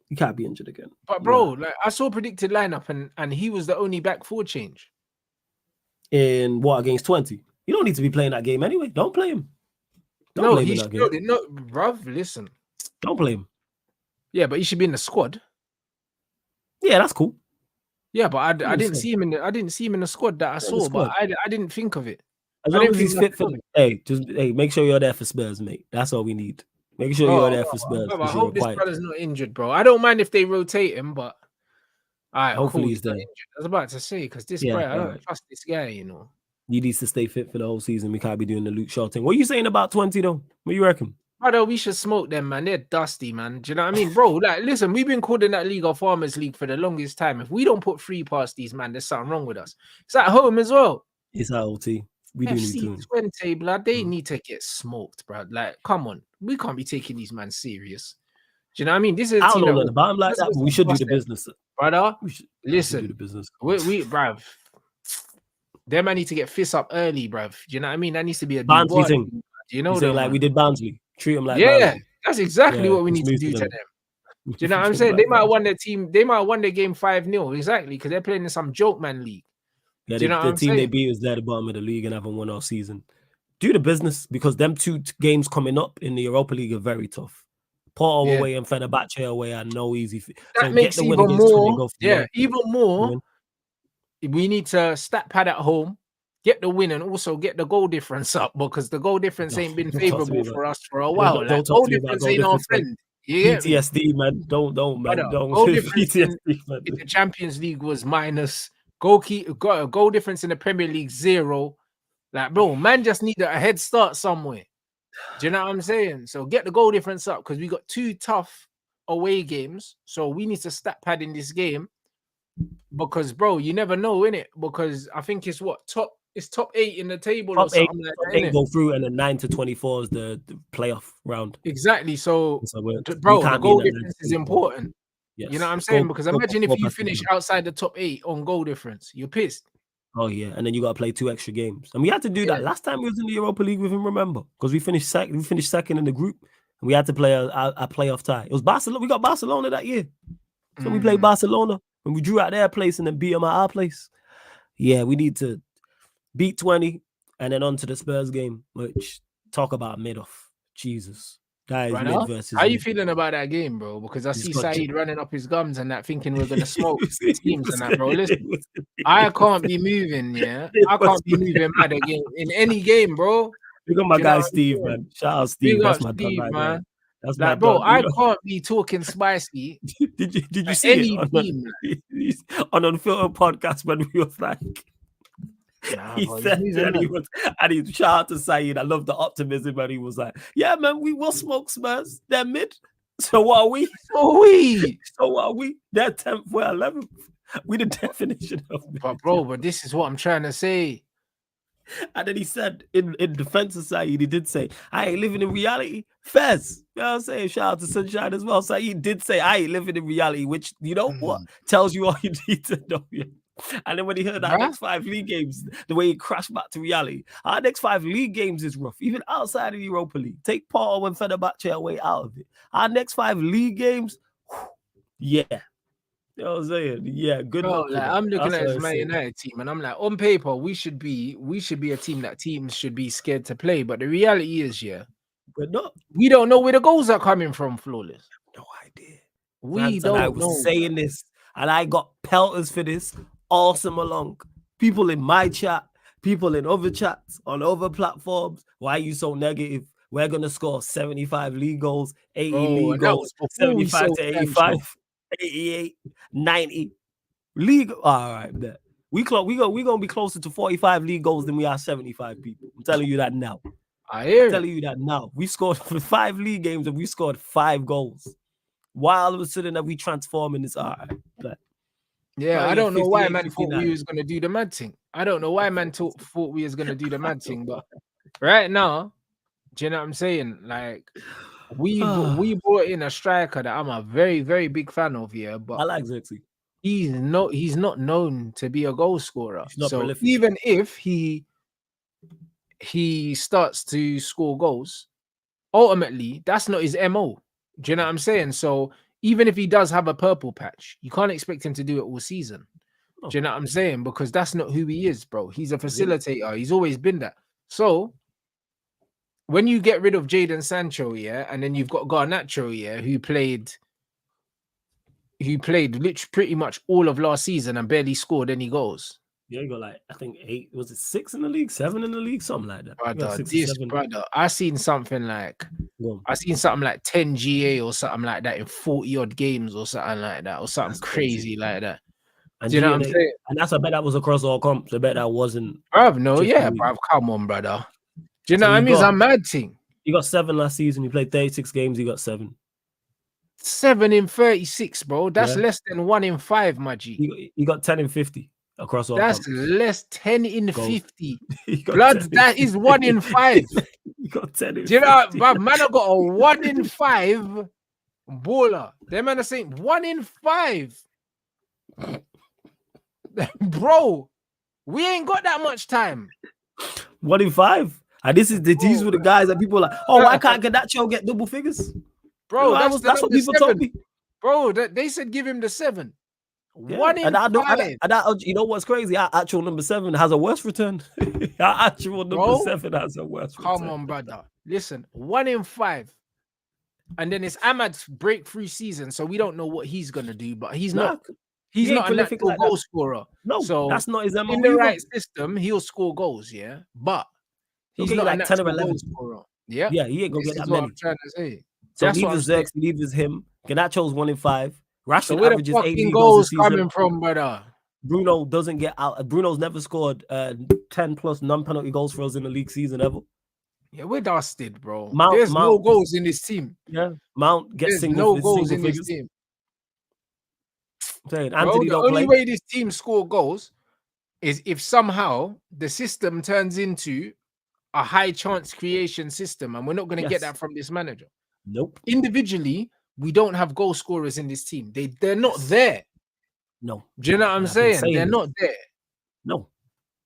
B: He can't be injured again.
A: But bro, like I saw predicted lineup and he was the only back 4 change.
B: In what, against Twente? You don't need to be playing that game anyway. Don't play him.
A: No, he should. No, bruv, listen.
B: Don't play him.
A: Yeah, but he should be in the squad.
B: Yeah, that's cool.
A: Yeah, but I didn't see him in the squad that I saw, but I didn't think of it.
B: As long as he's fit for make sure you're there for Spurs, mate. That's all we need. Make sure you're there for Spurs.
A: I hope this brother's not injured, bro. I don't mind if they rotate him, but all right, hopefully he's not injured. I was about to say, because this guy, I don't trust this guy,
B: He needs to stay fit for the whole season. We can't be doing the Luke Shaw thing. What are you saying about 20 though? What you reckon?
A: Brother, we should smoke them, man. They're dusty, man. Do you know what I mean? Bro, like, listen, we've been calling that league a farmers league for the longest time. If we don't put 3 past these, man, there's something wrong with us. It's at home as well.
B: It's our OT. We do need to.
A: Twente, blood, they need to get smoked, bro. Like, come on. We can't be taking these man serious. Do you know what I mean? This is a team
B: on the bottom like that, but we should do the business.
A: Brother,
B: listen, do the business.
A: We bruv. Them I need to get fists up early, bruv. Do you know what I mean? That needs to be a
B: Barnsley thing.
A: You know,
B: like we did Barnsley. Treat them like
A: Barnsley. That's exactly what we need to do to them. Do you know what I'm saying? They might have won their team. They might have won their game 5-0 exactly because they're playing in some joke man league.
B: Yeah, the team they beat was there at the bottom of the league and haven't won all season. Do the business because them 2 games coming up in the Europa League are very tough. Porto away and Fenerbahce away are no easy.
A: That makes even more. Even more. We need to stat pad at home, get the win, and also get the goal difference up because the goal difference ain't been favorable for us for a while. Like, goal difference ain't our friend.
B: PTSD, man. Don't, man. Don't.
A: Goal difference in the Champions League was minus. Goal difference in the Premier League 0. Like, bro, man just need a head start somewhere. Do you know what I'm saying? So get the goal difference up because we got 2 tough away games. So we need to stat pad in this game because, bro, you never know, innit? Because I think it's top 8 in the table or something like that.
B: Go through and then 9 to 24 is the playoff round.
A: Exactly. So bro, the goal difference is important. Yes. You know what I'm saying? Because imagine if you finish outside the top 8 on goal difference, you're pissed.
B: Oh yeah, and then you got to play 2 extra games, and we had to do that last time we was in the Europa League with him. Remember, because we finished second. We finished second in the group, and we had to play a playoff tie. It was Barcelona. We got Barcelona that year, so we played Barcelona, and we drew at their place and then beat them at our place. Yeah, we need to beat 20, and then on to the Spurs game. Which talk about mid-off. Jesus. Guys,
A: how you feeling about that game, bro? Because I see Saeed running up his gums and that, thinking we're gonna smoke teams and that, bro. Listen, I can't be moving, I can't be moving mad again in any game, bro.
B: You got my guy Steve, man. Shout out Steve. That's my Steve, man. That's like,
A: bro. I can't be talking spicy.
B: Did you see it on Unfiltered podcast when we was like? He said, and he shout out to Saeed. I love the optimism, and he was like, "Yeah, man, we will smoke Spurs. They're mid. So what are we? So what are we? They're 10th, we're 11th. We the definition of mid."
A: But this is what I'm trying to say.
B: And then he said, in defense of Saeed, he did say, "I ain't living in reality." Fez, you know what I'm saying? Shout out to Sunshine as well. Saeed did say, "I ain't living in reality," which you know what tells you all you need to know. And then when he heard our next 5 league games, the way he crashed back to reality, our next 5 league games is rough, even outside of the Europa League. Take Porto and Fenerbahce away out of it. Our next 5 league games, yeah. You know what I'm saying? Yeah, good luck.
A: Like, I'm looking at this Man United team, and I'm like, on paper, we should be a team that teams should be scared to play. But the reality is,
B: we're not.
A: We don't know where the goals are coming from. Flawless.
B: No idea.
A: We don't know.
B: I was saying this, and I got pelters for this all summer long. People in my chat, people in other chats, on other platforms. Why are you so negative? We're gonna score 75 league goals, 80 league goals, 75 to 85. 88, 90 league. All right, we gonna be closer to 45 league goals than we are 75 people. I'm telling you that now.
A: I hear.
B: I'm telling you that now. We scored for 5 league games and we scored 5 goals. While we're sitting there, we transforming this. All right, but
A: I don't know why man thought we was gonna do the mad thing. I don't know why man thought we was gonna do the mad thing, but right now, do you know what I'm saying? Like. We brought in a striker that I'm a very, very big fan of here, but
B: I like Xerxes.
A: He's not known to be a goal scorer. So
B: prolific.
A: Even if he starts to score goals, ultimately that's not his MO. Do you know what I'm saying? So even if he does have a purple patch, you can't expect him to do it all season. Do you know what I'm saying? Because that's not who he is, bro. He's a facilitator. He's always been that. So when you get rid of Jadon Sancho, and then you've got Garnacho, who played literally pretty much all of last season and barely scored any goals.
B: Yeah, you got like, I think 8, was it 6 in the league, 7 in the league, something like that.
A: Brother, I seen something like 10 GA or something like that in 40 odd games or something like that, or something crazy like that.
B: And
A: do you know what I'm saying?
B: And that's a bet that was across all comps. I bet that wasn't.
A: Bruv, come on, brother. Do you know what I mean? It's a mad thing.
B: You got 7 last season. You played 36 games. You got 7.
A: 7 in 36, bro. That's less than 1 in 5, my G.
B: You got 10 in 50 across all.
A: That's less 10 in 50. Blood, that is 1 in 5.
B: You got 10 in 50.
A: Do you know, man, I got a 1 in 5 baller. Them man are saying 1 in 5. Bro, we ain't got that much time.
B: 1 in 5. And these were the guys that people are like, oh, why can't Garnacho get double figures?
A: Bro, that's what people told me.
B: Bro,
A: they said give him the 7. 1 in 5.
B: You know what's crazy? Our actual number 7 has a worse return. Our actual number 7 has a worse return.
A: Come on, brother. Listen, 1 in 5. And then it's Ahmad's breakthrough season, so we don't know what he's gonna do, but he's not a natural goal scorer.
B: No, so that's not his MO.
A: In the right system, he'll score goals, but he's not like 10 or 11 scorer.
B: He ain't gonna get that many.
A: I'm trying to say.
B: So leave Zerx, leave him. Garnacho's 1 in 5. Rashford
A: so where
B: averages
A: the
B: 8
A: goals coming from, brother.
B: Bruno doesn't get out. Bruno's never scored 10 plus non-penalty goals for us in the league season ever.
A: Yeah, we're dusted, bro.
B: There's
A: no goals in this team.
B: Yeah, Mount gets
A: no goals in this team.
B: Saying,
A: bro, the only way this team score goals is if somehow the system turns into a high chance creation system, and we're not going to get that from this manager.
B: Nope.
A: Individually, we don't have goal scorers in this team. They're not there.
B: No.
A: Do you know what I'm saying? They're not there.
B: No.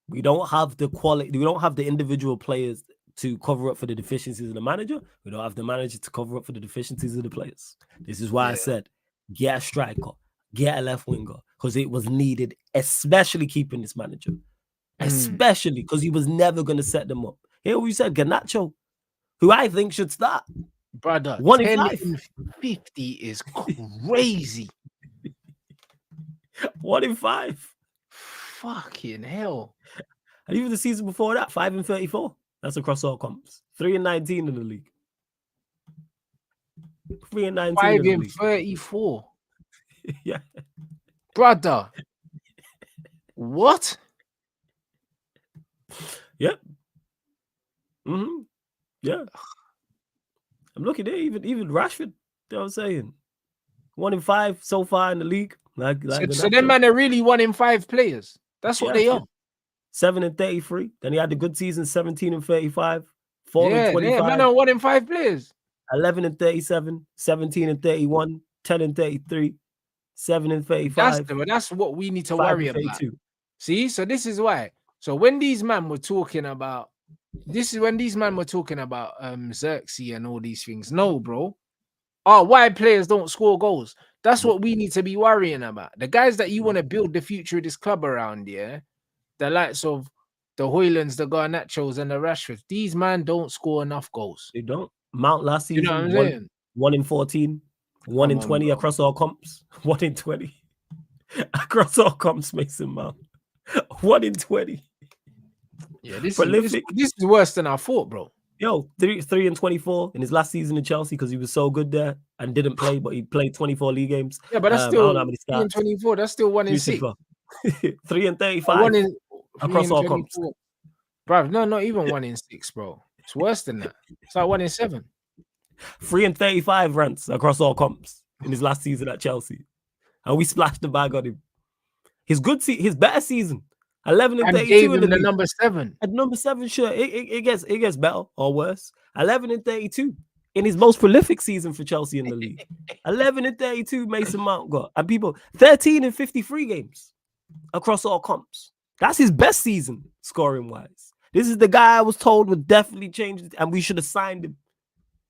B: We don't have the quality. We don't have the individual players to cover up for the deficiencies of the manager. We don't have the manager to cover up for the deficiencies of the players. This is why I said, get a striker, get a left winger, because it was needed, especially keeping this manager. Especially because he was never going to set them up. Here we said Garnacho, who I think should start.
A: Brother,
B: 1 in
A: 10 in 50 is crazy.
B: 1 in 5.
A: Fucking hell.
B: And even the season before that, 5 in 34. That's across all comps. 3 in 19 in the league. 3 in 19
A: 5
B: in the
A: in
B: league.
A: 34.
B: Yeah.
A: Brother. What?
B: Yep. Yeah. I'm looking there, even Rashford. You know what I'm saying? 1 in 5 so far in the league.
A: So them man are really 1 in 5 players. That's what they are.
B: 7 in 33. Then he had a good season, 17 and 35. 4 in 25.
A: Yeah, man are 1 in 5 players.
B: 11 and 37, 17 and 31, 10 and 33, 7 and 35.
A: That's what we need to worry about. See, so this is why. So when these men were talking about Xerxes and all these things. No, bro. Why players don't score goals? That's what we need to be worrying about. The guys that you want to build the future of this club around, yeah, the likes of the Hoylands, the Garnachos, and the Rashfords. These man don't score enough goals.
B: They don't. Mount last
A: You know
B: season,
A: what I'm saying?
B: 1 in 14, 1 in 20 across all comps, 1 in 20 across all comps. Mason Mount, 1 in 20.
A: Yeah, this is worse than I thought, bro.
B: Yo, 3 and 24 in his last season in Chelsea because he was so good there and didn't play, but he played 24 league games.
A: Yeah, but that's still 3 and 24. That's still 1 in 6.
B: 3 and 35 across all comps.
A: Bro, no, not even 1 in 6, bro. It's worse than that. It's like 1 in 7.
B: 3 and 35 Rants across all comps in his last season at Chelsea, and we splashed the bag on him. His better season. 11 and 32
A: gave
B: in
A: him
B: the
A: the number 7.
B: At number 7, sure, it gets better or worse. 11 and 32 in his most prolific season for Chelsea in the league. 11 and 32 Mason Mount got, and people 13 and 53 games across all comps. That's his best season scoring wise. This is the guy I was told would definitely change, and we should have signed him.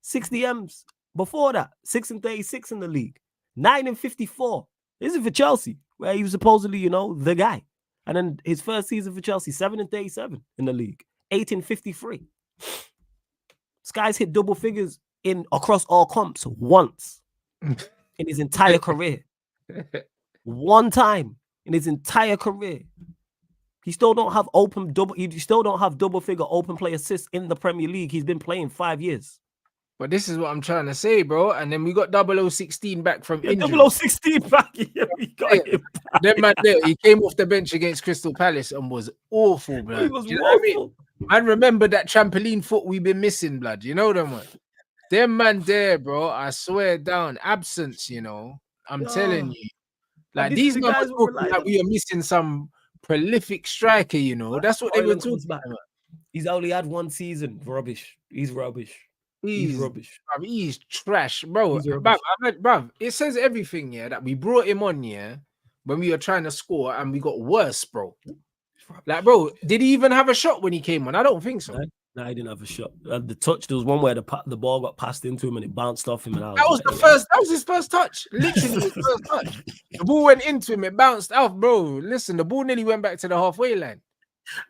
B: 60 M's before that. 6 and 36 in the league. 9 and 54. This is for Chelsea, where he was supposedly, the guy. And then his first season for Chelsea, 7 and 37 in the league, 8 and 53. This guy's hit double figures across all comps once in his entire career. One time in his entire career. He still don't have double figure open play assists in the Premier League. He's been playing 5 years.
A: But this is what I'm trying to say, bro. And then we got 0016 back from injury.
B: 0016 back. Yeah, we got him back.
A: That man there, he came off the bench against Crystal Palace and was awful, blood.
B: He was awful.
A: I remember that trampoline foot we've been missing, blood. You know them one. Them man there, bro. I swear down. Absence, I'm telling you. Like these guys were talking like we are missing some prolific striker, That's what they were talking about.
B: He's only had 1 season. Rubbish. He's rubbish. He's rubbish.
A: Bro, he's trash, bro. Bro, it says everything, that we brought him on, when we were trying to score and we got worse, bro. Like, bro, did he even have a shot when he came on? I don't think so.
B: No, he didn't have a shot. The touch, there was one where the ball got passed into him and it bounced off him. And
A: that was his first touch. Literally his first touch. The ball went into him, it bounced off, bro. Listen, the ball nearly went back to the halfway line.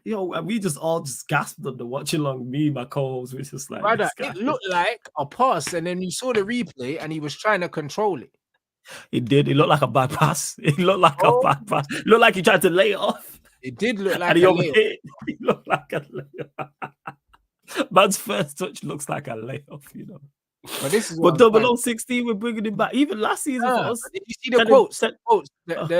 B: Yo, and we just all gasped under watching along. Me, my co-host, was just like,
A: brother, it looked like a pass, and then you saw the replay, and he was trying to control it.
B: He did. It looked like a bad pass. It looked like a bad pass. It looked like he tried to lay it off.
A: It did look like
B: and he overhit. He looked like a layoff. Man's first touch looks like a layoff,
A: But this is
B: what 0016, we're bringing him back. Even last season for us.
A: Did you see the quotes? The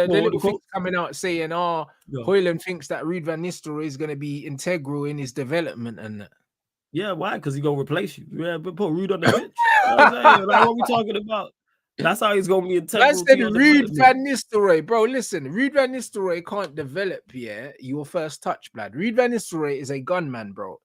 A: little things coming out saying, Hoyland thinks that Ruud van Nistelrooy is going to be integral in his development and that.
B: Yeah, why? Because he's going to replace you. Yeah, but put Ruud on the bench. Like, what are we talking about? That's how he's going to be integral.
A: I said Ruud van Nistelrooy. Bro, listen. Ruud van Nistelrooy can't develop your first touch, blood. Ruud van Nistelrooy is a gunman, bro.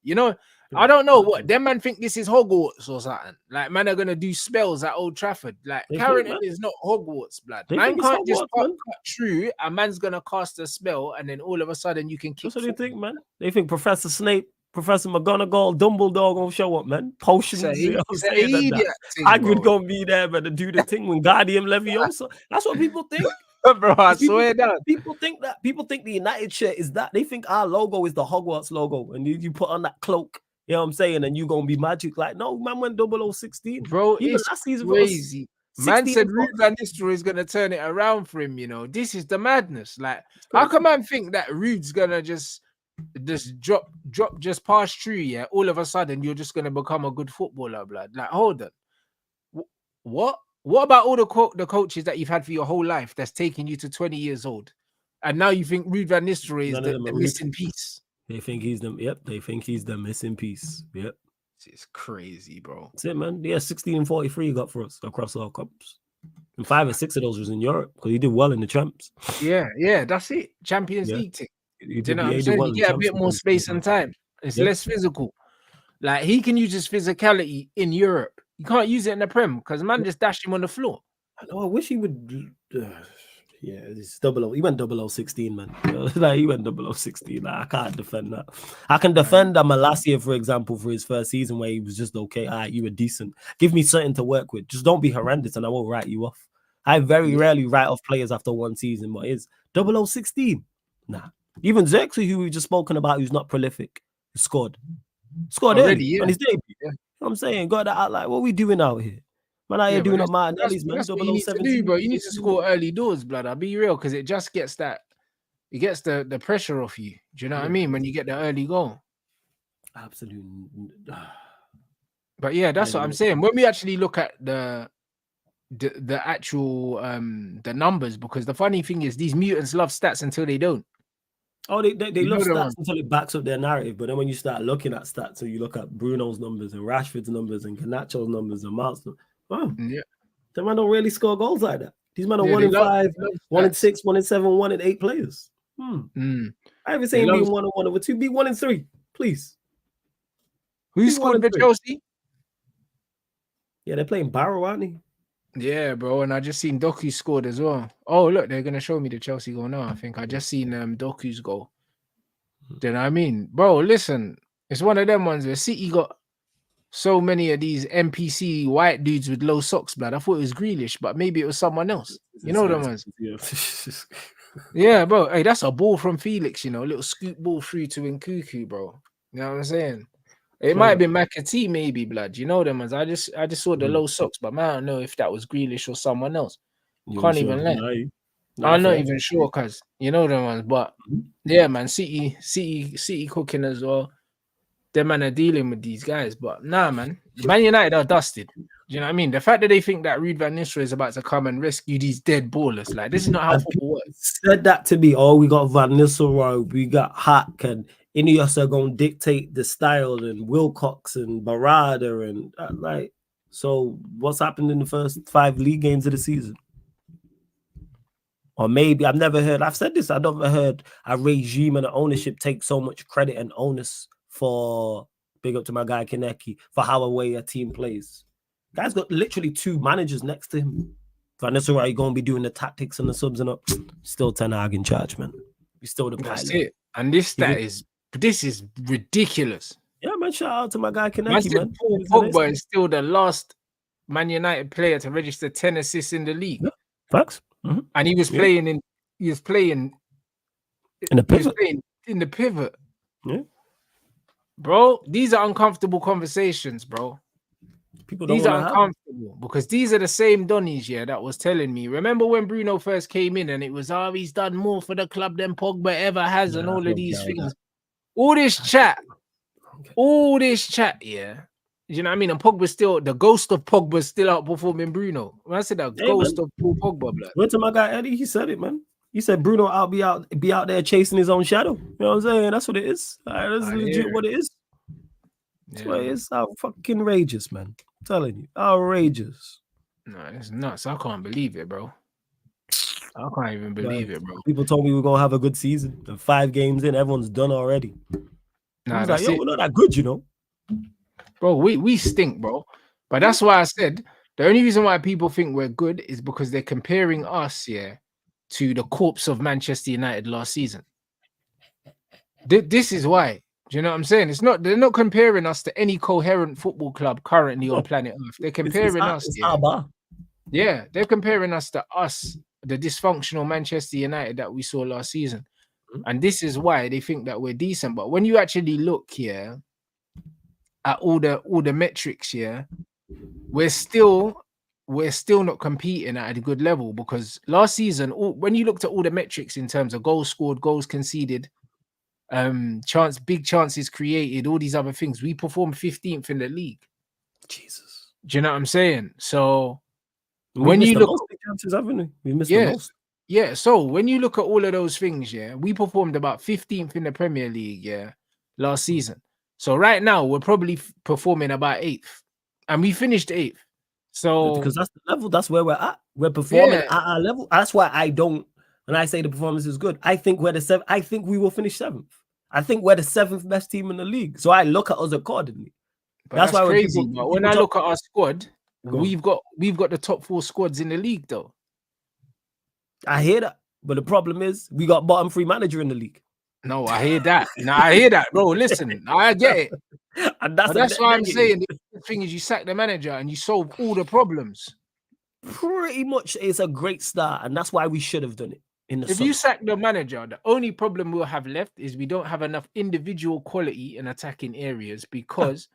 A: I don't know what them man think this is Hogwarts or something. Like, man are gonna do spells at Old Trafford. Like, Carrington is not Hogwarts, blood. Man can't just cut through. A man's gonna cast a spell, and then all of a sudden you can kick.
B: That's what they think, man. They think Professor Snape, Professor McGonagall, Dumbledore gonna show up, man. Potions. Hagrid gonna be there, man, to do the thing when Guardian Leviosa. That's what people think.
A: Bro, I swear down.
B: People think the United shirt is that. They think our logo is the Hogwarts logo, and you put on that cloak. You know what I'm saying? And you gonna be magic. Like, no, man went 0016.
A: Bro, even it's last season crazy. Man said Ruud van Nistelrooy is gonna turn it around for him, This is the madness. Like, how can man think that Ruud's gonna just drop just pass through, all of a sudden you're just gonna become a good footballer, blood? Like, hold on. What about all the coaches that you've had for your whole life that's taking you to 20 years old? And now you think Ruud van Nistelrooy is the missing piece.
B: They think he's the They think he's the missing piece. Yep.
A: It's crazy, bro.
B: That's it, man. Yeah, 16 and 43 he got for us across all cups. And 5 and 6 of those was in Europe because he did well in the champs.
A: Yeah, that's it. Champions League team. You know what I'm saying? Well, you get a bit more space and time. It's less physical. Like, he can use his physicality in Europe. You can't use it in the Prem because man just dashed him on the floor.
B: I know. I wish he would. Yeah, it's 00. He went 0016, man. Like he went 0016. Like, I can't defend that. I can defend Malacia, for example, for his first season where he was just okay. All right, you were decent. Give me something to work with. Just don't be horrendous, and I won't write you off. I very rarely write off players after one season, but it's 0016. Nah. Even Xerxes, who we've just spoken about, who's not prolific, scored
A: Already,
B: early on his debut. Yeah. You know what I'm saying? Got that out. Like, what are we doing out here? Man, out here doing up Martinelli's, man.
A: That's what you need to do, bro. You need to score early doors, blood. I'll be real, because it just gets that, it gets the pressure off you. Do you know what I mean? When you get the early goal.
B: Absolutely.
A: But yeah, that's what I'm saying. When we actually look at the actual the numbers, because the funny thing is these mutants love stats until they don't.
B: Oh, they love stats until it backs up their narrative. But then when you start looking at stats, so you look at Bruno's numbers and Rashford's numbers and Garnacho's numbers and Mark's, wow, the man don't really score goals like that. These men are 1 in 5, 1 in 6, 1 in 7, 1 in 8 players. I haven't seen him being 1 in 1 over 2. Be 1 in 3, please.
A: Who scored for Chelsea?
B: Yeah, they're playing Barrow, aren't they?
A: Yeah, bro, and I just seen Doku's scored as well. Oh, look, they're gonna show me the Chelsea goal now. I think I just seen Doku's goal. Do you know what I mean, bro? Listen, it's one of them ones where City got so many of these NPC white dudes with low socks, blood. I thought it was Grealish, but maybe it was someone else. You know them ones? Yeah, bro. Hey, that's a ball from Felix. You know, a little scoop ball through to Nkuku, bro. You know what I'm saying? It might have been McAtee, maybe, blood. You know them ones. I just saw the low socks, but man, I don't know if that was Grealish or someone else. Can't even let. I'm not even sure, cause you know them ones. But yeah, man, City cooking as well. Them man are dealing with these guys, but nah, man. Man United are dusted. Do you know what I mean? The fact that they think that Ruud van Nistelrooy is about to come and rescue these dead ballers, like this is not how football works.
B: Said that to me. Oh, we got Van Nistelrooy, we got Hack, and Ineos are going to dictate the style, and Wilcox and Barada, and like. So, what's happened in the first 5 league games of the season? Or maybe I've never heard. I've said this. I've never heard a regime and an ownership take so much credit and onus for. Big up to my guy Kaneki for how away a team plays. Guy's got literally 2 managers next to him. Van Nistelrooy going to be doing the tactics and the subs and up. Still Ten Hag in charge, man. He's still the pilot.
A: That's it. And this is ridiculous.
B: Yeah, man. Shout out to my guy Kaneki, man.
A: Paul Pogba is still the last Man United player to register 10 assists in the league.
B: Yeah, facts.
A: And he was playing in the pivot.
B: Yeah.
A: Bro, these are uncomfortable conversations, bro. These are uncomfortable because these are the same Donnies, yeah, that was telling me. Remember when Bruno first came in and it was, he's done more for the club than Pogba ever has, and all of these things. All this chat, yeah. You know what I mean? And Pogba's still, the ghost of Pogba's still outperforming Bruno. When I said that ghost of Pogba, blood.
B: Went to my guy Eddie, he said it, man. He said Bruno be out there chasing his own shadow. You know what I'm saying? That's what it is. That's legit what it is. That's what it is. How fucking outrageous, man. I'm telling you, outrageous.
A: No, it's nuts. I can't believe it, bro. I can't even believe it, bro.
B: People told me we were gonna have a good season. And 5 games in, everyone's done already.
A: Nah,
B: like, we're not that good, you know.
A: Bro, we stink, bro. But that's why I said the only reason why people think we're good is because they're comparing us, to the corpse of Manchester United last season. This is why. Do you know what I'm saying? They're not comparing us to any coherent football club currently on planet Earth. They're comparing us. Yeah, they're comparing us to the dysfunctional Manchester United that we saw last season. And this is why they think that we're decent. But when you actually look here at all the metrics, we're still not competing at a good level, because last season, when you looked at all the metrics in terms of goals scored, goals conceded, big chances created, all these other things, we performed 15th in the league.
B: Jesus.
A: Do you know what I'm saying? So when you look,
B: big chances, haven't we? We missed the most.
A: Yeah. So when you look at all of those things, we performed about 15th in the Premier League, last season. So right now we're probably performing about 8th, and we finished 8th. So
B: because that's the level, that's where we're at. We're performing at our level. That's why I don't. When I say the performance is good, I think we're the 7th. I think we will finish 7th. I think we're the 7th best team in the league. So I look at us accordingly.
A: But that's why crazy. But when I look at our squad, we've got the top 4 squads in the league, though.
B: I hear that, but the problem is we got bottom 3 manager in the league.
A: No, I hear that. No, I hear that, bro. Listen, I get it.
B: And that's,
A: But that's why I'm saying the thing is you sack the manager and you solve all the problems.
B: Pretty much it's a great start, and that's why we should have done it in the
A: If you sack the manager, the only problem we'll have left is we don't have enough individual quality in attacking areas because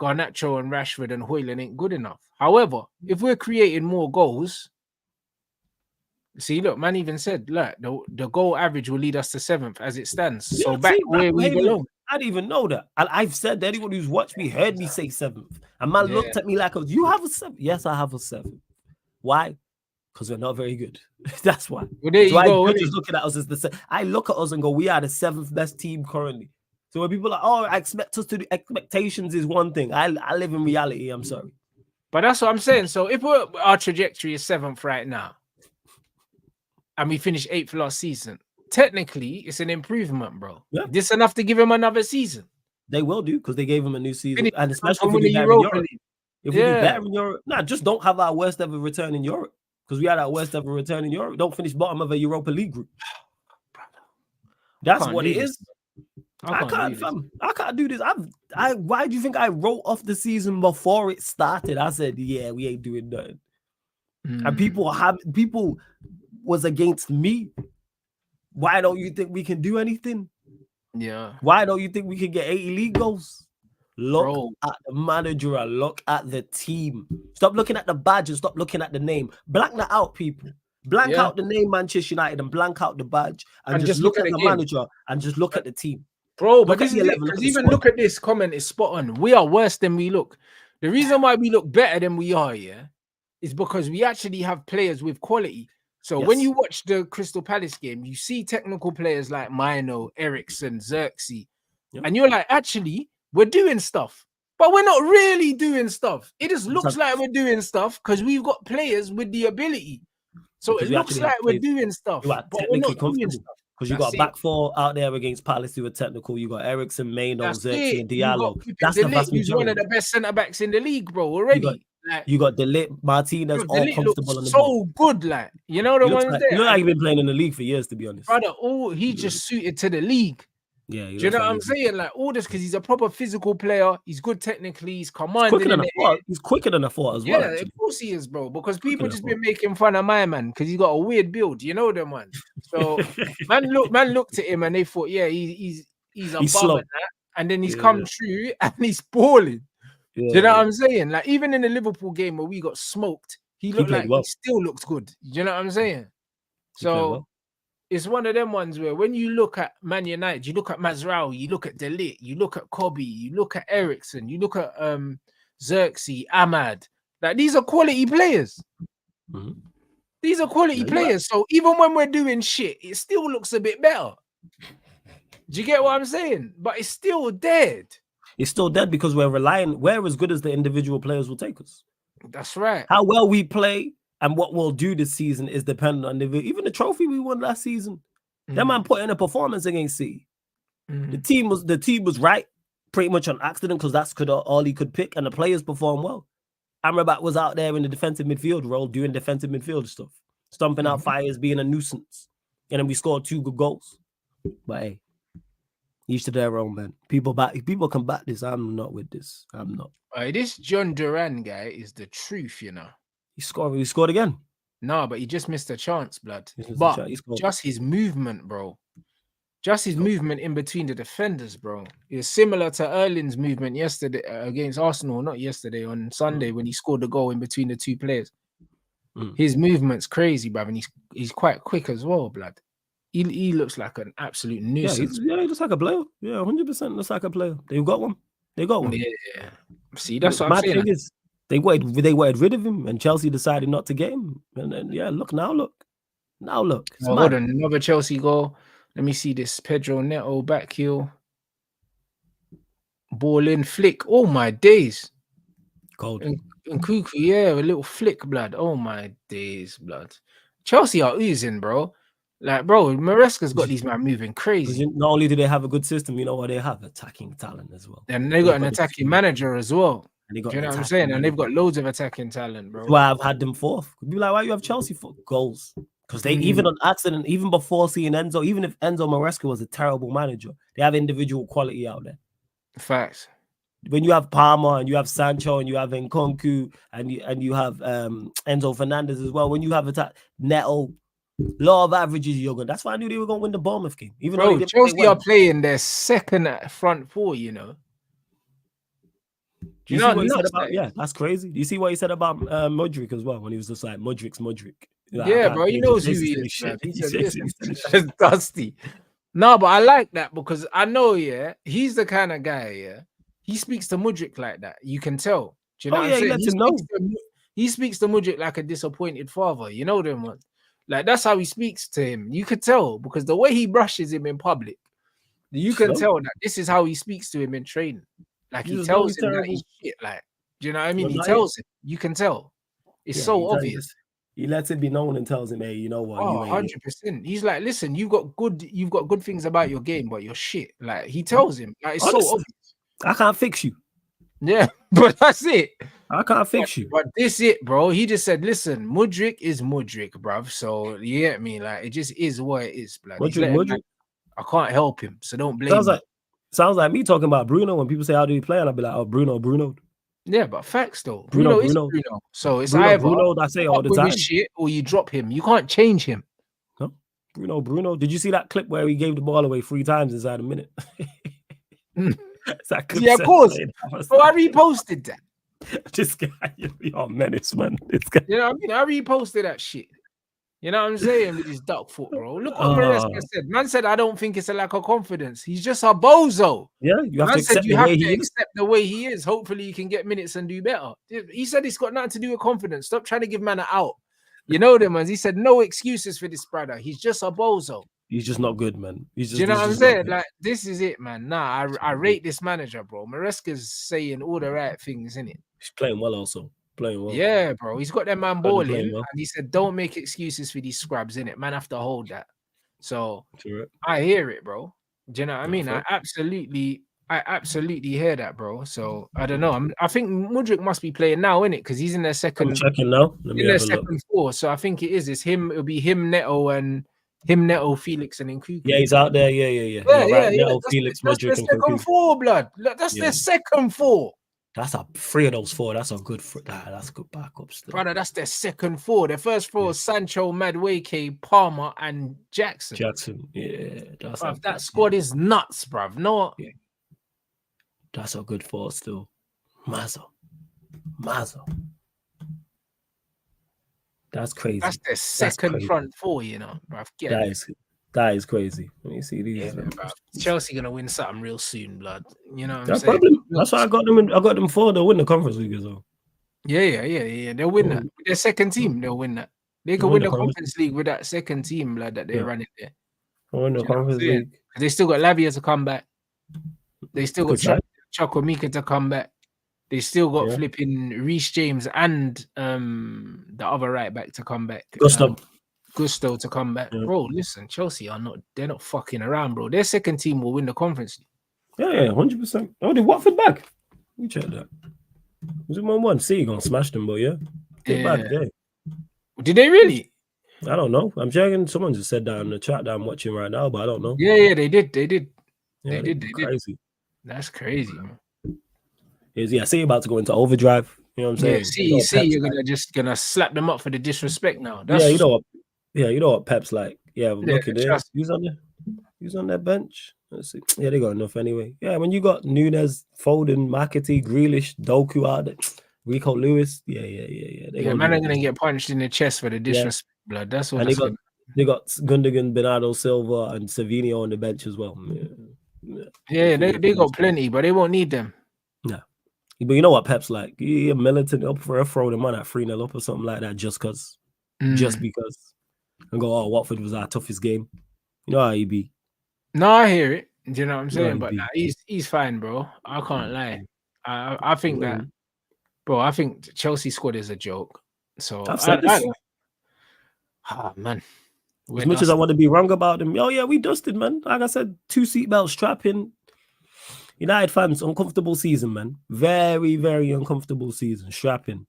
A: Garnacho and Rashford and Højlund ain't good enough. However, if we're creating more goals, see, look, man even said, look, the goal average will lead us to 7th as it stands. So back where we belong.
B: I didn't even know that. I've said that anyone who's watched me heard me say 7th. And man looked at me like, you have a 7th? Yes, I have a 7th. Why? Because we're not very good. That's why.
A: Well, there you go.
B: Just looking at us as the I look at us and go, we are the 7th best team currently. So when people are like, oh, I expect us to do expectations is one thing. I live in reality. I'm sorry.
A: But that's what I'm saying. So if our trajectory is 7th right now, and we finished 8th last season, technically it's an improvement, bro. Yeah. This enough to give him another season.
B: They will do because they gave him a new season, and especially
A: if we do better in Europe.
B: If we do better in Europe, just don't have our worst ever return in Europe because we had our worst ever return in Europe. Don't finish bottom of a Europa League group. That's what it is. I can't do this. Why do you think I wrote off the season before it started? I said, yeah, we ain't doing nothing. And people was against me. Why don't you think we can do anything?
A: Yeah.
B: Why don't you think we can get 80 league goals? Look at the manager and look at the team. Stop looking at the badge and stop looking at the name. Blank that out, people. Blank out the name Manchester United and blank out the badge and just look at the manager and just look at the team.
A: Bro, but even look at this comment is spot on. We are worse than we look. The reason why we look better than we are, is because we actually have players with quality. So when you watch the Crystal Palace game, you see technical players like Mino, Ericsson, Xerxes, and you're like, actually, we're doing stuff, but we're not really doing stuff. It just looks like we're doing stuff because we've got players with the ability. So it looks like we're doing stuff, but we're not doing stuff.
B: Because you got back 4 out there against Palace who were technical. You got Ericsson, Mino, Xerxes, and Diallo. That's the vast majority. He's one
A: of the best centre backs in the league, bro. Already.
B: You got Delete, Martinez, all comfortable on the
A: so good, like you know the ones there.
B: You know, like you've been playing in the league for years, to be honest.
A: Brother, he just suited to the league.
B: Yeah,
A: do you know what I'm saying? Like all this because he's a proper physical player. He's good technically. He's commanding.
B: He's quicker than a thought as well.
A: Yeah, of course he is, bro. Because people just been making fun of my man because he's got a weird build. You know them ones. So man looked at him and they thought, yeah, he's a bum at that. And then he's come true and he's balling. Yeah, do you know what I'm saying? Like even in the Liverpool game where we got smoked, he looked like he still looked good. Do you know what I'm saying? So it's one of them ones where when you look at Man United, you look at Mazraoui, you look at Delete, you look at Kobe, you look at Ericsson, you look at Xerxes, Ahmad. Like these are quality players.
B: Mm-hmm.
A: These are quality players. So even when we're doing shit, it still looks a bit better. Do you get what I'm saying? But it's still dead.
B: It's still dead because we're as good as the individual players will take us.
A: That's right.
B: How well we play and what we'll do this season is dependent on even the trophy we won last season. That man put in a performance against City. The team was right, pretty much on accident because that's all he could pick, and the players performed well. Amrabat was out there in the defensive midfield role doing defensive midfield stuff, stomping out fires, being a nuisance, and then we scored 2 good goals. But hey. Each to their own, man. People can back this. I'm not with this. I'm not.
A: This John Duran guy is the truth, you know.
B: He scored again.
A: No, but he just missed a chance, blood. But just his movement, bro. Just his movement in between the defenders, bro. It's similar to Erling's movement yesterday against Arsenal, not yesterday, on Sunday when he scored the goal in between the 2 players. His movement's crazy, bruv, and he's quite quick as well, blood. He looks like an absolute nuisance.
B: Yeah, he looks like a player. Yeah, 100% looks like a player. They've got one.
A: Yeah. See, that's what I'm saying.
B: Is, they wanted rid of him, and Chelsea decided not to get him. And then, look.
A: Hold on, another Chelsea goal. Let me see this. Pedro Neto back heel. Ball in flick. Oh, my days.
B: Cold.
A: And Cuckoo, a little flick, blood. Oh, my days, blood. Chelsea are oozing, bro. Like, bro, Maresca's got these man moving crazy.
B: Not only do they have a good system, you know what they have? Attacking talent as well.
A: And they got an attacking manager as well. Do you know what I'm saying? And they've got loads of attacking talent, bro.
B: That's why I've had them 4th. Could be like, why you have Chelsea for goals? Because they even on accident, even before seeing Enzo, even if Enzo Maresca was a terrible manager, they have individual quality out there.
A: Facts.
B: When you have Palmer and you have Sancho and you have Nkunku and you have Enzo Fernandez as well, when you have Neto, law of averages, Jürgen. That's why I knew they were going to win the Bournemouth game. Even though they didn't
A: Chelsea
B: play well.
A: are playing their second front four, you know.
B: Do you see what he said about? Yeah, that's crazy. Do you see what he said about Modric as well when he was just like Modric? Like,
A: yeah, bro, he knows who he is. Man. He said, "It's dusty." No, but I like that because I know, yeah, he's the kind of guy, yeah. He speaks to Modric like that. You can tell. Do you know what I'm saying? He speaks to Modric like a disappointed father. You know them ones. Like that's how he speaks to him. You could tell because the way he brushes him in public, you can tell that this is how he speaks to him in training. Like he tells him that he's shit. Like, do you know what I mean? He tells him. You can tell. It's so obvious.
B: He lets it be known and tells him, "Hey, you know what?
A: Oh, 100%. He's like, listen, you've got good things about your game, but you're shit." Like he tells him, like it's so obvious. I
B: can't fix you.
A: Yeah, but that's it.
B: I can't fix you.
A: But this it, bro. He just said, listen, Modric is Modric, bruv. So you get me? Like it just is what it is, blood.
B: Modric.
A: I can't help him, so don't blame me.
B: Sounds like me talking about Bruno when people say, "How do you play?" And I'll be like, "Oh, Bruno."
A: Yeah, but facts though. Bruno is Bruno. So it's either
B: Bruno. I say all the time.
A: Shit, or you drop him. You can't change him.
B: No, Bruno. Did you see that clip where he gave the ball away 3 times inside a minute?
A: Yeah, of course. Bro, I reposted that.
B: This guy, you're a menace, man. This guy.
A: You know what I mean? I reposted that shit. You know what I'm saying? With his duck foot, bro. Look what Maresca said. Man said, I don't think it's a lack of confidence. He's just a bozo.
B: Yeah, you have to accept
A: the way he is. Hopefully he can get minutes and do better. He said it's got nothing to do with confidence. Stop trying to give man an out. You know them, man. He said, no excuses for this brother. He's just a bozo.
B: He's just not good, man.
A: Do you know what I'm saying? Like, this is it, man. Nah, I rate this manager, bro. Maresca's saying all the right things, innit?
B: He's playing well also. Playing well.
A: Yeah, bro. He's got that man balling. And he said, don't make excuses for these scrubs, innit? Man have to hold that. So I hear it, bro. Do you know what I mean? I absolutely hear that, bro. So I don't know. I think Modric must be playing now, innit? Because he's in their second.
B: I'm checking now.
A: In their second four. So I think it is. It's him. It'll be him, Neto, Felix, and Nkunku.
B: Yeah, he's out there. Yeah. Neto, Felix,
A: Modric, and Nkunku. That's their second four, blood. That's their second four.
B: That's 3 of those 4. That's a good. That's good backup still.
A: Brother, that's their second 4. Their first 4 is Sancho, Madueke, Palmer, and Jackson.
B: Yeah.
A: That squad is nuts, bruv. No.
B: Yeah. That's a good 4 still. Mazzo. That's crazy.
A: That's their second front 4, you know, bruv.
B: That is crazy. Let me see these.
A: Chelsea gonna win something real soon, blood. You know what I'm saying?
B: That's why I got them. I got them 4. They'll win the Conference League as well.
A: Yeah. They'll win that. Their second team, they'll win that. They can win the Conference League with that second team, blood, that they're running there.
B: Win the Conference League.
A: They still got Lavia to come back. They still got Chukwuemeka to come back. They still got flipping Reece James and the other right back to come back. Gusto to come back. Bro, listen, Chelsea they're not fucking around, bro. Their second team will win the Conference League.
B: Yeah, 100%. Oh, did Watford back? We check that. Was it 1-1? See, you're gonna smash them, but get back there.
A: Did they really?
B: I don't know. I'm checking. Someone just said that in the chat that I'm watching right now, but I don't know.
A: Yeah, they did. They did.
B: Crazy.
A: That's crazy, man.
B: See, you're about to go into overdrive. You know what I'm saying?
A: See, you're gonna slap them up for the disrespect now.
B: You know what Pep's like. Yeah, look at this. Who's on their bench? Let's see. Yeah, they got enough anyway. Yeah, when you got Nunes, Foden, McAtee, Grealish, Doku out there, Rico Lewis. Yeah.
A: Man are gonna get punched in the chest for the disrespect, blood. That's what.
B: And they got Gundogan, Bernardo Silva, and Savinho on the bench as well.
A: Yeah, they got plenty, but they won't need them.
B: No. But you know what Pep's like? You're militant up for a throw them on at 3-0 up or something like that just because. And go, oh, Watford was our toughest game. You know how he be.
A: No, I hear it. Do you know what I'm saying? But he's fine, bro. I can't lie. I think that, bro. I think Chelsea squad is a joke. So
B: I've said this.
A: Man.
B: As much as I want to be wrong about them, we dusted, man. Like I said, 2 seatbelts strapping. United fans, uncomfortable season, man. Very, very uncomfortable season. Strapping.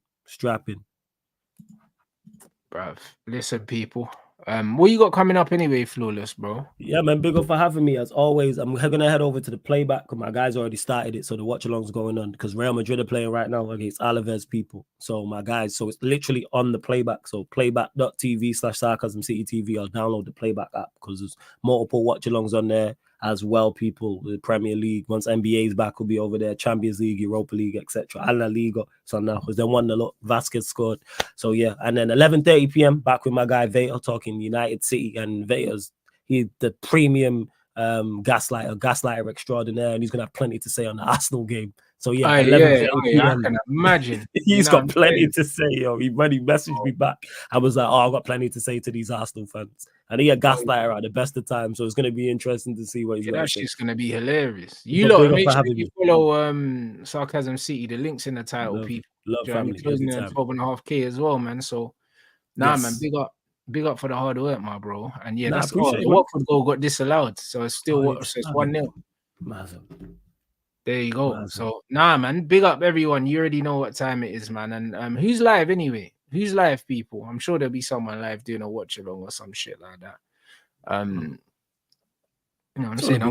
A: Bruv, listen, people. What you got coming up anyway, Flawless, bro?
B: Yeah, man, big up for having me as always. I'm gonna head over to the playback because my guys already started it, so the watch along's going on because Real Madrid are playing right now against Alaves people. So my guys, so it's literally on the playback. So playback.tv/Sarcasm City TV. I'll download the playback app because there's multiple watch alongs on there as well. People, the Premier League, once NBA's back, will be over there. Champions League, Europa League, etc. And La Liga. So now because they won a lot. Vasquez scored. So yeah, and then 11:30 p.m. back with my guy Veta talking United City, and Veta's the premium gaslighter extraordinaire, and he's gonna have plenty to say on the Arsenal game. So yeah, 11:30
A: I can imagine.
B: He's got plenty to say, yo. He messaged me back. I was like, oh, I've got plenty to say to these Arsenal fans. And he a gaslighter at the best of times, so it's gonna be interesting to see what he's
A: that's just gonna be hilarious. You
B: But
A: lot,
B: big up
A: make
B: for
A: sure
B: having
A: you
B: me.
A: follow Sarcasm City. The link's in the title, people.
B: Love
A: Do you know what I mean?
B: family
A: Closing
B: every
A: in
B: time.
A: 12.5K as well, man. So man,
B: Yes.
A: big up for the hard work, my bro. And yeah,
B: Nah, I
A: that's
B: appreciate it,
A: the
B: man.
A: Watford goal got disallowed, so it's still
B: it's
A: it's 1-0.
B: Massive.
A: There you go.
B: Massive.
A: So nah, man, big up everyone. You already know what time it is, man. And who's live anyway? Who's live, people? I'm sure there'll be someone live doing a watch along or some shit like that. You know what I'm saying?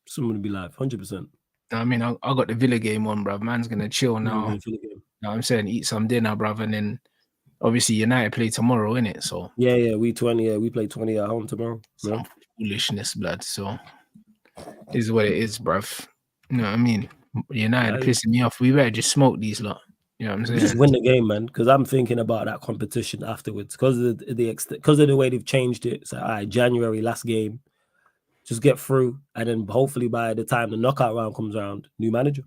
B: Someone will be live, 100%.
A: I mean, I got the Villa game on, bro. Man's gonna chill now. You know what I'm saying? Eat some dinner, brother, and then obviously United play tomorrow, innit? So
B: yeah, we play 20 at home tomorrow.
A: Some foolishness, blood. So this is what it is, bruv. You know what I mean? United pissing me off. We better just smoke these lot. You know what I'm saying?
B: Just win the game, man. Because I'm thinking about that competition afterwards. Because of the way they've changed it. So, all right, January last game, just get through, and then hopefully by the time the knockout round comes around, new manager.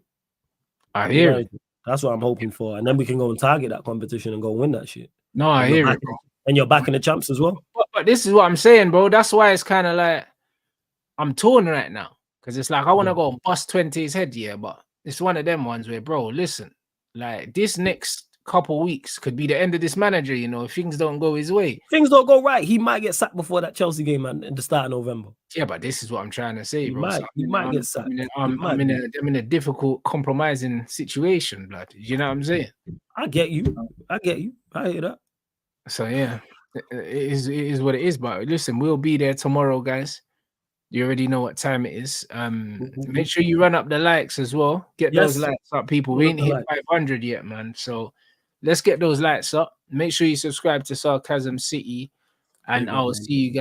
A: I hear it.
B: That's what I'm hoping for, and then we can go and target that competition and go win that shit.
A: No, I hear it, bro.
B: And you're backing the champs as well.
A: But this is what I'm saying, bro. That's why it's kind of like I'm torn right now because it's like I want to go and bust 20's head, yeah, but it's one of them ones where, bro, listen, like this next couple weeks could be the end of this manager, you know, if things don't go his way.
B: Things don't go right. He might get sacked before that Chelsea game, man, in the start of November.
A: Yeah, but this is what I'm trying to say, bro.
B: He might get sacked.
A: I'm in a difficult, compromising situation, blood. You know what I'm saying?
B: I get you. I hear that.
A: So yeah, it is what it is. But listen, we'll be there tomorrow, guys. You already know what time it is. Make sure you run up the likes as well. Get those likes up, people. We ain't hit 500 yet, man. So let's get those likes up. Make sure you subscribe to Sarcasm City, and I'll see you guys.